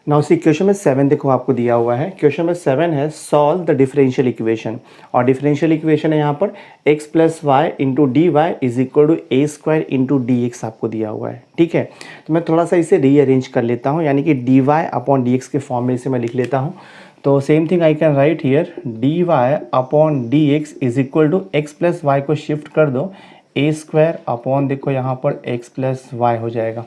नाउ सी क्वेश्चन में 7 देखो आपको दिया हुआ है। क्वेश्चन में 7 है सॉल्व द डिफरेंशियल इक्वेशन, और डिफरेंशियल इक्वेशन है यहाँ पर x plus y into D Y is equal to a square into D x आपको दिया हुआ है, ठीक है। तो मैं थोड़ा सा इसे रीअरेंज कर लेता हूँ, यानी कि d Y upon D x के फॉर्म में इसे मैं लिख लेता हूँ। तो same thing I can write here d Y upon D x is equal to x plus y को शिफ्ट कर दो, ए स्क्वायर अपॉन देखो यहाँ पर एक्स प्लस वाई हो जाएगा।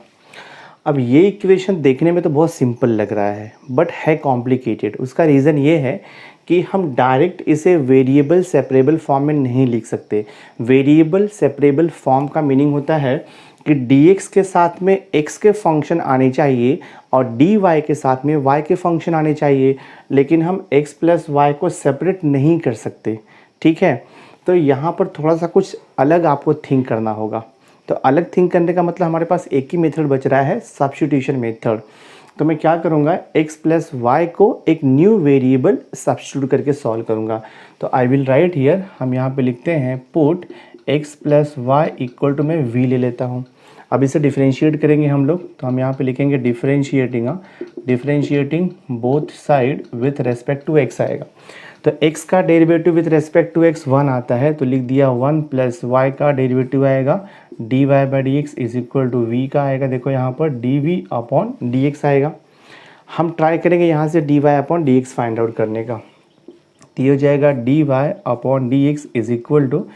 अब ये इक्वेशन देखने में तो बहुत सिंपल लग रहा है, बट है कॉम्प्लिकेटेड। उसका रीज़न ये है कि हम डायरेक्ट इसे वेरिएबल सेपरेबल फॉर्म में नहीं लिख सकते। वेरिएबल सेपरेबल फॉर्म का मीनिंग होता है कि dx के साथ में x के फंक्शन आने चाहिए और dy के साथ में y के फंक्शन आने चाहिए, लेकिन हम x प्लस वाई को सेपरेट नहीं कर सकते, ठीक है। तो यहाँ पर थोड़ा सा कुछ अलग आपको थिंक करना होगा। तो अलग थिंक करने का मतलब हमारे पास एक ही मेथड बच रहा है, सब्स्टिट्यूशन मेथड। तो मैं क्या करूँगा, x प्लस वाई को एक न्यू वेरिएबल सब्स्टिट्यूट करके सॉल्व करूँगा। तो आई विल राइट हियर, हम यहाँ पे लिखते हैं put x plus y equal to, मैं v ले लेता हूँ। अब इसे डिफरेंशिएट करेंगे हम लोग, तो हम यहाँ पे लिखेंगे differentiating both side with respect to x आएगा। तो x का derivative with respect to x 1 आता है, तो लिख दिया 1 प्लस y का डेरिवेटिव आएगा dy by D x is equal to v का आएगा, देखो यहाँ पर dv अपॉन dx आएगा। हम ट्राई करेंगे यहाँ से dy upon dx find out करने का। तो ये हो जाएगा dy upon dx is equal to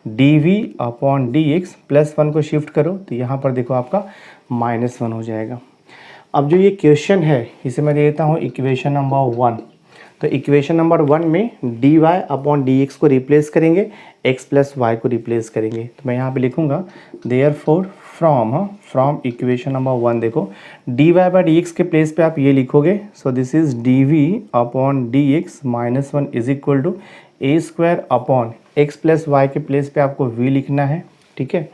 dv upon dx, plus 1 को शिफ्ट करो तो यहाँ पर देखो आपका -1 हो जाएगा। अब जो ये क्वेश्चन है इसे मैं दे देता हूँ इक्वेशन नंबर 1। तो इक्वेशन नंबर 1 में dy अपॉन dx को रिप्लेस करेंगे, x प्लस वाई को रिप्लेस करेंगे। तो मैं यहाँ पे लिखूँगा देयरफॉर फ्रॉम इक्वेशन नंबर 1 देखो dy बाई डी एक्स के प्लेस पे आप ये लिखोगे, so this is dv upon D x minus 1 is equal to a square upon x plus y के प्लेस पे आपको v लिखना है, ठीक है।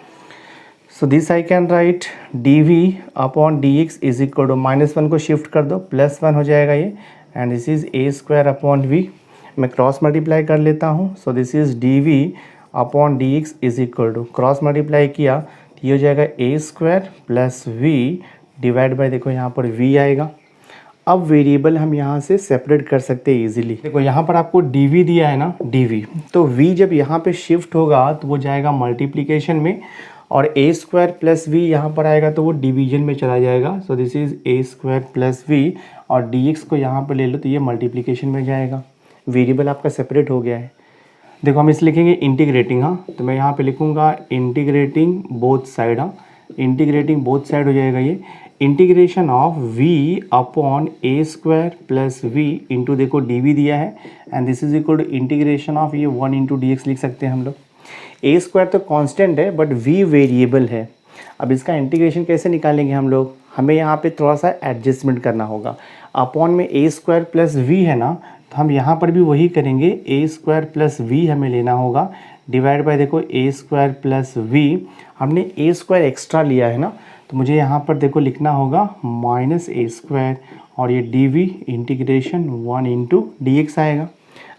So this I can write dv upon D x is equal to -1 को shift कर दो, +1 हो जाएगा ये, and this is a square upon v। मैं क्रॉस मल्टीप्लाई कर लेता हूँ, so this is dv upon D x is equal to, cross multiply किया तो ये हो जाएगा a square plus v divide by, देखो यहाँ पर v आएगा। अब वेरिएबल हम यहाँ से सेपरेट कर सकते हैं इजीली। देखो यहाँ पर आपको dv दिया है ना, dv, तो v जब यहाँ पे शिफ्ट होगा तो वो जाएगा मल्टीप्लिकेशन में, और ए स्क्वायर प्लस वी यहाँ पर आएगा तो वो डिवीजन में चला जाएगा। So this is a square plus v, और डी एक्स को यहाँ पर ले लो तो ये मल्टीप्लिकेशन में जाएगा। वेरिएबल आपका सेपरेट हो गया है। देखो हम इसे लिखेंगे इंटीग्रेटिंग, हाँ, तो मैं यहाँ पे लिखूँगा इंटीग्रेटिंग बोथ साइड, हाँ, इंटीग्रेटिंग बोथ साइड हो जाएगा ये integration of v upon a square plus v into, देखो dv दिया है, and this is equal to integration of ये 1 इंटू डी एक्स लिख सकते हैं हम लोग। ए स्क्वायर तो कांस्टेंट है बट v वेरिएबल है। अब इसका इंटीग्रेशन कैसे निकालेंगे हम लोग, हमें यहाँ पे थोड़ा सा एडजस्टमेंट करना होगा। अपॉन में ए स्क्वायर प्लस वी है ना, तो हम यहाँ पर भी वही करेंगे, ए स्क्वायर प्लस वी हमें लेना होगा, डिवाइड बाय देखो ए स्क्वायर प्लस वी, हमने ए स्क्वायर एक्स्ट्रा लिया है ना, तो मुझे यहाँ पर देखो लिखना होगा माइनस ए स्क्वायर, और ये d v integration 1 into D x आएगा।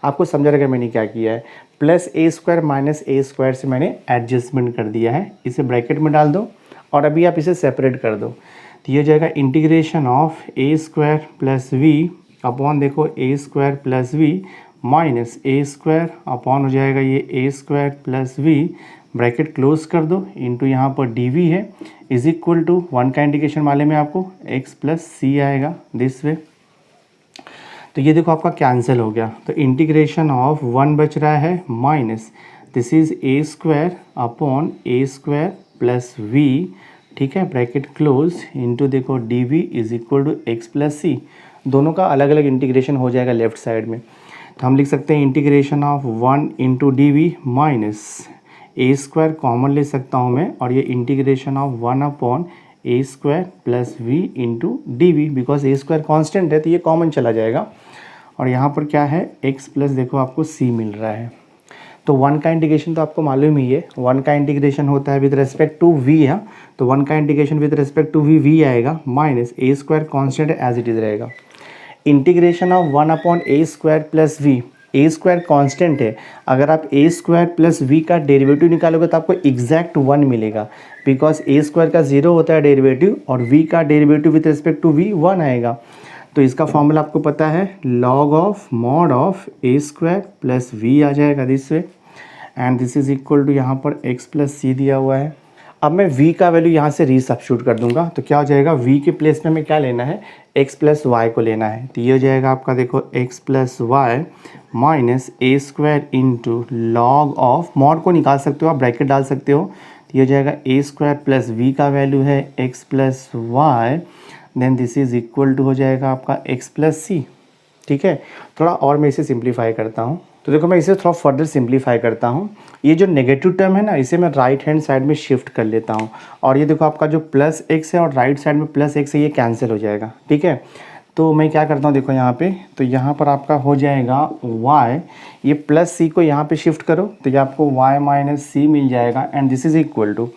आपको समझ रहा है मैंने क्या किया है, plus a square minus a square से मैंने एडजस्टमेंट कर दिया है, इसे ब्रैकेट में डाल दो और अभी आप इसे सेपरेट कर दो, तो ये जाएगा integration of a square plus v upon देखो a square plus v minus a square upon हो जाएगा ये a square plus v, bracket close कर दो, इंटू यहाँ पर डी वी है, इज इक्वल टू 1 का इंटीग्रेशन वाले में आपको x प्लस सी आएगा दिस वे। तो ये देखो आपका कैंसिल हो गया, तो इंटीग्रेशन ऑफ 1 बच रहा है minus this is a square upon a square plus v, ठीक है, ब्रैकेट क्लोज, इंटू देखो d v is equal to x plus c. दोनों का अलग अलग इंटीग्रेशन हो जाएगा लेफ्ट साइड में, तो हम लिख सकते हैं integration of 1 into d v minus a square common ले सकता हूँ मैं, और ये integration of 1 upon a square plus v into d v, because a square constant है तो ये कॉमन चला जाएगा, और यहाँ पर क्या है एक्स प्लस देखो आपको सी मिल रहा है। तो 1 का इंटीग्रेशन तो आपको मालूम ही है, 1 का इंटीग्रेशन होता है विद रेस्पेक्ट टू वी है, तो 1 का integration with respect to v आएगा minus a square constant as it is रहेगा, integration of 1 upon a square plus v, a square constant है, अगर आप ए स्क्वायर प्लस वी का डेरिवेटिव निकालोगे तो आपको एग्जैक्ट 1 मिलेगा, बिकॉज ए स्क्वायर का 0 होता है डेरिवेटिव, और वी का derivative with respect to v 1 आएगा। तो इसका फॉर्मूला आपको पता है, log of mod of a square plus v आ जाएगा this way, and this is equal to यहाँ पर एक्स प्लस सी दिया हुआ है। अब मैं v का वैल्यू यहाँ से रीसब्स्टिट्यूट कर दूंगा, तो क्या हो जाएगा, v के प्लेस में हमें क्या लेना है, x प्लस वाई को लेना है, तो ये हो जाएगा आपका देखो x plus y minus a square into log of, mod को निकाल सकते हो आप, ब्रैकेट डाल सकते हो, तो ये हो जाएगा ए स्क्वायर प्लस वी का वैल्यू है x plus y, then this is equal to हो जाएगा आपका x प्लस सी, ठीक है। थोड़ा और मैं इसे सिंप्लीफाई करता हूँ, तो देखो मैं इसे थोड़ा फर्दर सिंप्लीफाई करता हूँ, ये जो नेगेटिव टर्म है ना इसे मैं राइट हैंड साइड में शिफ्ट कर लेता हूँ, और ये देखो आपका जो प्लस एक्स है और राइट साइड में प्लस एक्स है ये कैंसिल हो जाएगा, ठीक है। तो मैं क्या करता हूँ देखो यहाँ पे, तो यहाँ पर आपका हो जाएगा y, ये प्लस सी को यहाँ पे शिफ्ट करो तो ये आपको y माइनस सी मिल जाएगा, and this is equal to,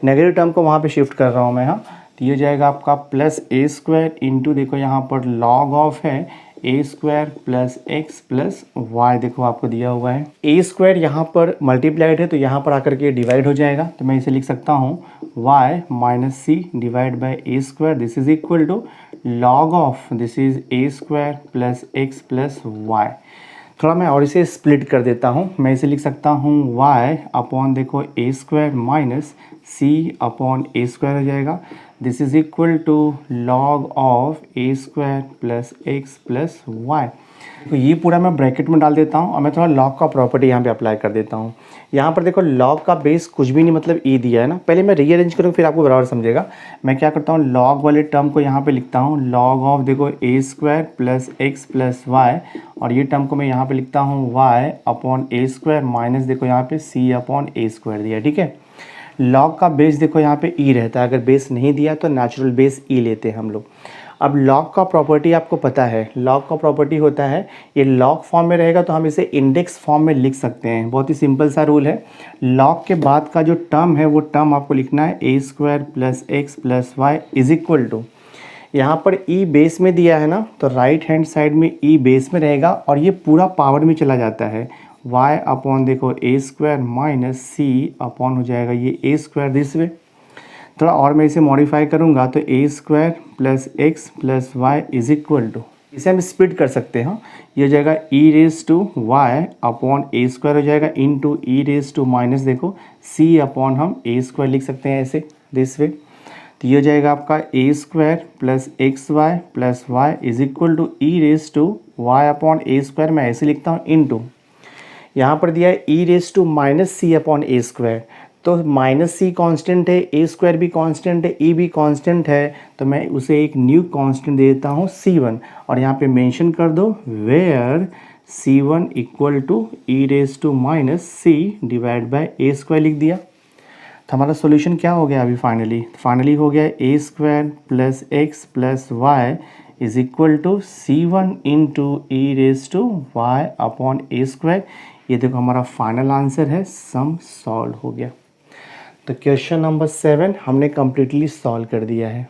negative term को वहाँ पे शिफ्ट कर रहा हूँ मैं, हाँ, तो ये जाएगा आपका प्लस ए स्क्वायर इंटू देखो यहाँ पर लॉग ऑफ है a square plus x plus y, देखो आपको दिया हुआ है, ए स्क्वायर यहाँ पर मल्टीप्लाइड है तो यहाँ पर आकर के डिवाइड हो जाएगा, तो मैं इसे लिख सकता हूँ y minus c divide by a square, this is equal to log of this is a square plus x plus y. थोड़ा मैं और इसे स्प्लिट कर देता हूँ, मैं इसे लिख सकता हूँ y अपॉन देखो a square minus c upon a square हो जाएगा, this is equal to log of a square plus x plus y. तो ये पूरा मैं ब्रैकेट में डाल देता हूँ, और मैं थोड़ा लॉग का प्रॉपर्टी यहाँ पे अप्लाई कर देता हूँ। यहाँ पर देखो लॉग का बेस कुछ भी नहीं, मतलब e दिया है ना, पहले मैं रीअरेंज करूँ फिर आपको बराबर समझेगा। मैं क्या करता हूँ, लॉग वाले टर्म को यहाँ पे लिखता हूँ, लॉग ऑफ देखो a square plus x plus y, और ये टर्म को मैं यहाँ पे लिखता हूँ y upon a square minus देखो यहाँ पे c अपॉन ए स्क्वायर दिया, ठीक है। लॉग का बेस देखो यहाँ पे ई रहता है, अगर बेस नहीं दिया तो नेचुरल बेस ई लेते हैं हम लोग। अब लॉग का प्रॉपर्टी आपको पता है, लॉग का प्रॉपर्टी होता है ये लॉग फॉर्म में रहेगा तो हम इसे इंडेक्स फॉर्म में लिख सकते हैं। बहुत ही सिंपल सा रूल है। लॉग के बाद का जो टर्म है वो टर्म आपको लिखना है a square plus x plus y is equal to, यहाँ पर ई बेस में दिया है ना, तो राइट हैंड साइड में ई बेस में रहेगा और ये पूरा पावर में चला जाता है। y अपॉन देखो a square minus c upon हो जाएगा ये ए स्क्वायर दिस वे। थोड़ा और मैं इसे मॉडिफाई करूँगा तो a square plus x plus y is equal to, इसे हम स्प्लिट कर सकते हैं। ये हो जाएगा e raise to y upon a square हो जाएगा into E raise to minus देखो सी अपॉन हम ए स्क्वायर लिख सकते हैं ऐसे दिस वे। तो ये हो जाएगा आपका a square plus x y plus y is equal to E raise to y upon a square, मैं ऐसे लिखता हूँ इन टू, यहाँ पर दिया है ई raise to minus c upon a square, तो माइनस सी कॉन्स्टेंट है, ए स्क्वायर भी कॉन्स्टेंट है, ई भी कॉन्स्टेंट है, तो मैं उसे एक न्यू कॉन्स्टेंट दे देता हूँ C1 और यहाँ पे मेंशन कर दो where C1 equal to E raise to minus c divide by a square लिख दिया। तो हमारा सॉल्यूशन क्या हो गया अभी फाइनली हो गया a square plus x plus y is equal to C1 into e raise to y upon a square. ये देखो हमारा फाइनल आंसर है, सम सॉल्व हो गया। तो क्वेश्चन नंबर 7 हमने कम्प्लीटली सॉल्व कर दिया है।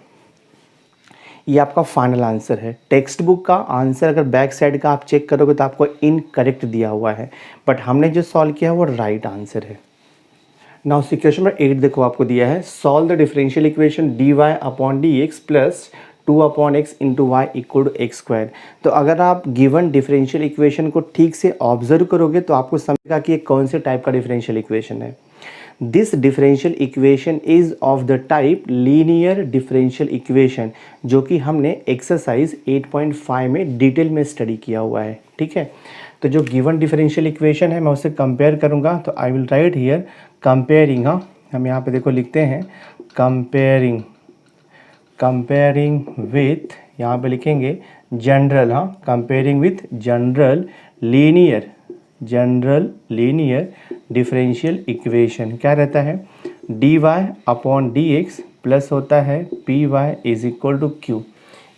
ये आपका फाइनल आंसर है। टेक्स्ट बुक का आंसर अगर बैक साइड का आप चेक करोगे तो आपको इनकरेक्ट दिया हुआ है, बट हमने जो सॉल्व किया है वो राइट आंसर है। नाउ सी क्वेश्चन नंबर 8 देखो आपको दिया है, solve the differential equation D Y upon D x plus 2 upon x into y equal to x square. तो अगर आप गिवन डिफरेंशियल इक्वेशन को ठीक से ऑब्जर्व करोगे तो आपको समझेगा कि ये कौन से टाइप का डिफरेंशियल इक्वेशन है। This differential equation is of the type linear differential equation, जो कि हमने एक्सरसाइज 8.5 में डिटेल में स्टडी किया हुआ है। ठीक है, तो जो गिवन डिफरेंशियल इक्वेशन है मैं उसे कंपेयर करूँगा, तो I will write here comparing. हाँ, हम यहाँ पे देखो लिखते हैं कंपेयरिंग विथ, यहाँ पे लिखेंगे जनरल, हाँ comparing with general linear differential equation. क्या रहता है d Y upon D x plus होता है p y is equal to q.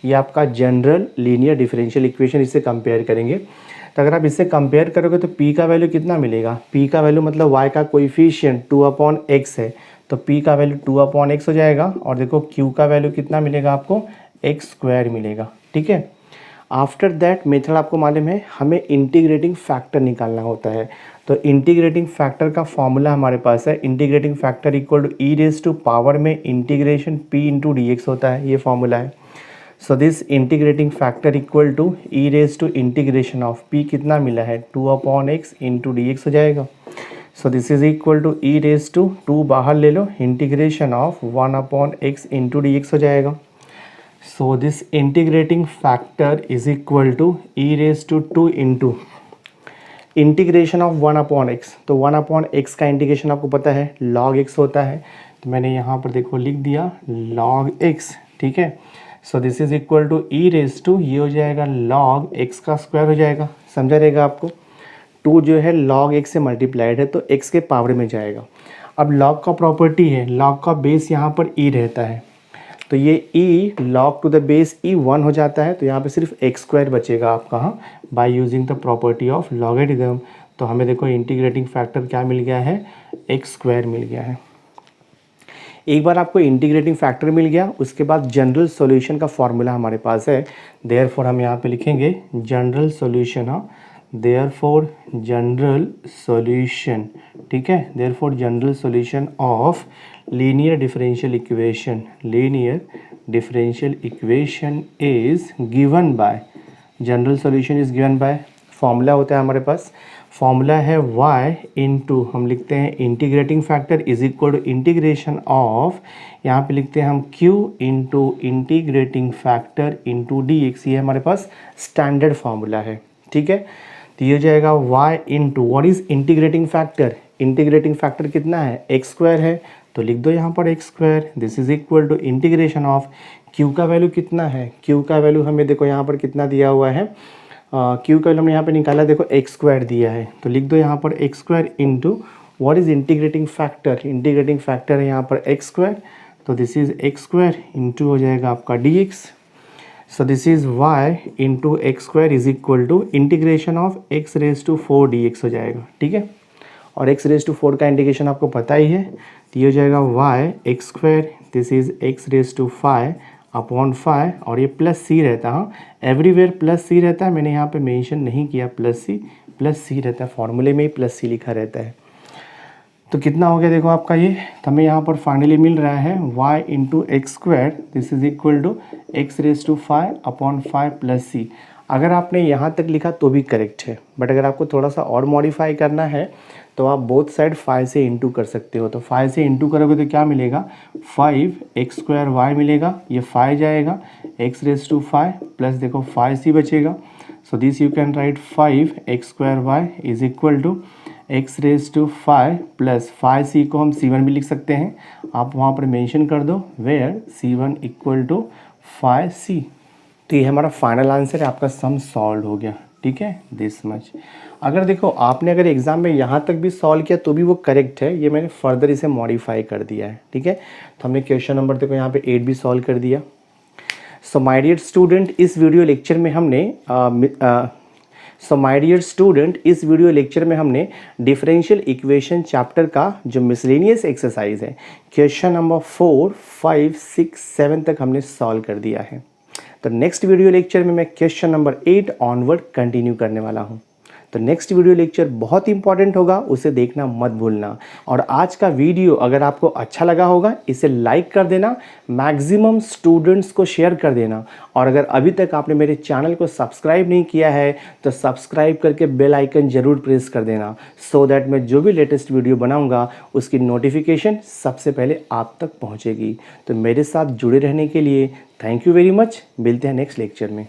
ये आपका जनरल लीनियर डिफरेंशियल इक्वेशन, इससे कंपेयर करेंगे। तो अगर आप इससे कंपेयर करोगे तो p का वैल्यू कितना मिलेगा, p का वैल्यू मतलब y का कोएफिशिएंट 2 अपॉन एक्स है, तो p का वैल्यू 2 अपॉन एक्स हो जाएगा। और देखो q का वैल्यू कितना मिलेगा आपको, एक्स स्क्वायर मिलेगा। ठीक है, आफ्टर दैट मेथड आपको मालूम है हमें इंटीग्रेटिंग फैक्टर निकालना होता है। तो इंटीग्रेटिंग फैक्टर का फॉर्मूला हमारे पास है, integrating factor equal to E raise to power में integration p into D x होता है, ये फॉर्मूला है। So this integrating factor equal to E raise to integration of p कितना मिला है 2 upon x into D x हो जाएगा। So this is equal to E raise to 2 बाहर ले लो, integration of 1 upon x into D x हो जाएगा। So this integrating factor is equal to E raise to 2 into integration of 1 upon x. तो 1 upon x का integration आपको पता है log x होता है, तो मैंने यहाँ पर देखो लिख दिया log x। ठीक है, so this is equal to E raise to, ये हो जाएगा log x का स्क्वायर हो जाएगा। समझा रहेगा आपको, 2 जो है log x से मल्टीप्लाइड है तो x के पावर में जाएगा। अब log का प्रॉपर्टी है, log का बेस यहाँ पर e रहता है, तो ये e log to the base e 1 हो जाता है, तो यहाँ पे सिर्फ एक्स स्क्वायर बचेगा आपका, हाँ by using the property of logarithm. तो हमें देखो इंटीग्रेटिंग फैक्टर क्या मिल गया है, एक्स स्क्वायर मिल गया है। एक बार आपको इंटीग्रेटिंग फैक्टर मिल गया, उसके बाद जनरल सॉल्यूशन का फॉर्मूला हमारे पास है। देयरफॉर हम यहाँ पे लिखेंगे जनरल सॉल्यूशन, हाँ देयरफॉर जनरल सॉल्यूशन। ठीक है, therefore general solution of linear differential equation is given by, general solution is given by, formula होता है हमारे पास, फॉर्मूला है y इंटू हम लिखते हैं integrating factor is equal to integration of, यहाँ पे लिखते हैं हम q into integrating factor into D x. ये हमारे पास स्टैंडर्ड फार्मूला है। ठीक है, तो ये हो जाएगा y into what is integrating factor, integrating factor कितना है एक्स स्क्वायर है, तो लिख दो यहाँ पर x square. This is equal to integration of q का वैल्यू कितना है, q का वैल्यू हमें देखो यहाँ पर कितना दिया हुआ है, q का वैल्यू हमने यहाँ पे निकाला, देखो एक्स स्क्वायर दिया है, तो लिख दो यहाँ पर x square into what is integrating factor? Integrating factor है यहाँ पर एक्स स्क्वायर, तो this is x square into हो जाएगा आपका d x. So this is y into x square is equal to integration of x raise to 4 d x हो जाएगा, ठीक है। और एक्स रेज टू 4 का इंटीग्रेशन आपको पता ही है, तो ये हो जाएगा y x square, this is x raise to 5 upon 5, और ये प्लस सी रहता है। हाँ, एवरीवेयर प्लस सी रहता है, मैंने यहाँ पे मेंशन नहीं किया प्लस सी रहता है, फॉर्मूले में ही प्लस सी लिखा रहता है। तो कितना हो गया देखो आपका ये, तो हमें यहाँ पर फाइनली मिल रहा है y into x square, this is equal to x raise to 5 upon 5 plus c. अगर आपने यहाँ तक लिखा तो भी करेक्ट है, बट अगर आपको थोड़ा सा और मॉडिफाई करना है तो आप बोथ साइड 5 से इंटू कर सकते हो। तो 5 से इंटू करोगे तो क्या मिलेगा, 5 एक्स स्क्वायर वाई मिलेगा, ये 5 जाएगा, एक्स रेज टू 5 प्लस देखो 5 सी बचेगा। So this you can write 5 x square y is equal to x raise to 5 plus 5 C को हम C1 भी लिख सकते हैं, आप वहाँ पर मेंशन कर दो वेयर C1 इक्वल टू 5 सी। तो ये हमारा फाइनल आंसर है, आपका सम सॉल्व हो गया, ठीक है, दिस मच। अगर देखो आपने अगर एग्जाम में यहाँ तक भी सॉल्व किया तो भी वो करेक्ट है, ये मैंने फर्दर इसे मॉडिफाई कर दिया है, ठीक है। तो हमने क्वेश्चन नंबर देखो यहाँ पे 8 भी सॉल्व कर दिया। सो माय डियर स्टूडेंट, इस वीडियो लेक्चर में हमने डिफरेंशियल इक्वेशन चैप्टर का जो मिसलेनियस एक्सरसाइज है क्वेश्चन नंबर 4, 5, 6, 7 तक हमने सॉल्व कर दिया है। तो नेक्स्ट वीडियो लेक्चर में मैं क्वेश्चन नंबर 8 ऑनवर्ड कंटिन्यू करने वाला हूँ। तो नेक्स्ट वीडियो लेक्चर बहुत इंपॉर्टेंट होगा, उसे देखना मत भूलना। और आज का वीडियो अगर आपको अच्छा लगा होगा इसे लाइक कर देना, मैक्सिमम स्टूडेंट्स को शेयर कर देना। और अगर अभी तक आपने मेरे चैनल को सब्सक्राइब नहीं किया है तो सब्सक्राइब करके बेल आइकन ज़रूर प्रेस कर देना, सो दैट मैं जो भी लेटेस्ट वीडियो बनाऊंगा उसकी नोटिफिकेशन सबसे पहले आप तक पहुंचेगी। तो मेरे साथ जुड़े रहने के लिए थैंक यू वेरी मच। मिलते हैं नेक्स्ट लेक्चर में।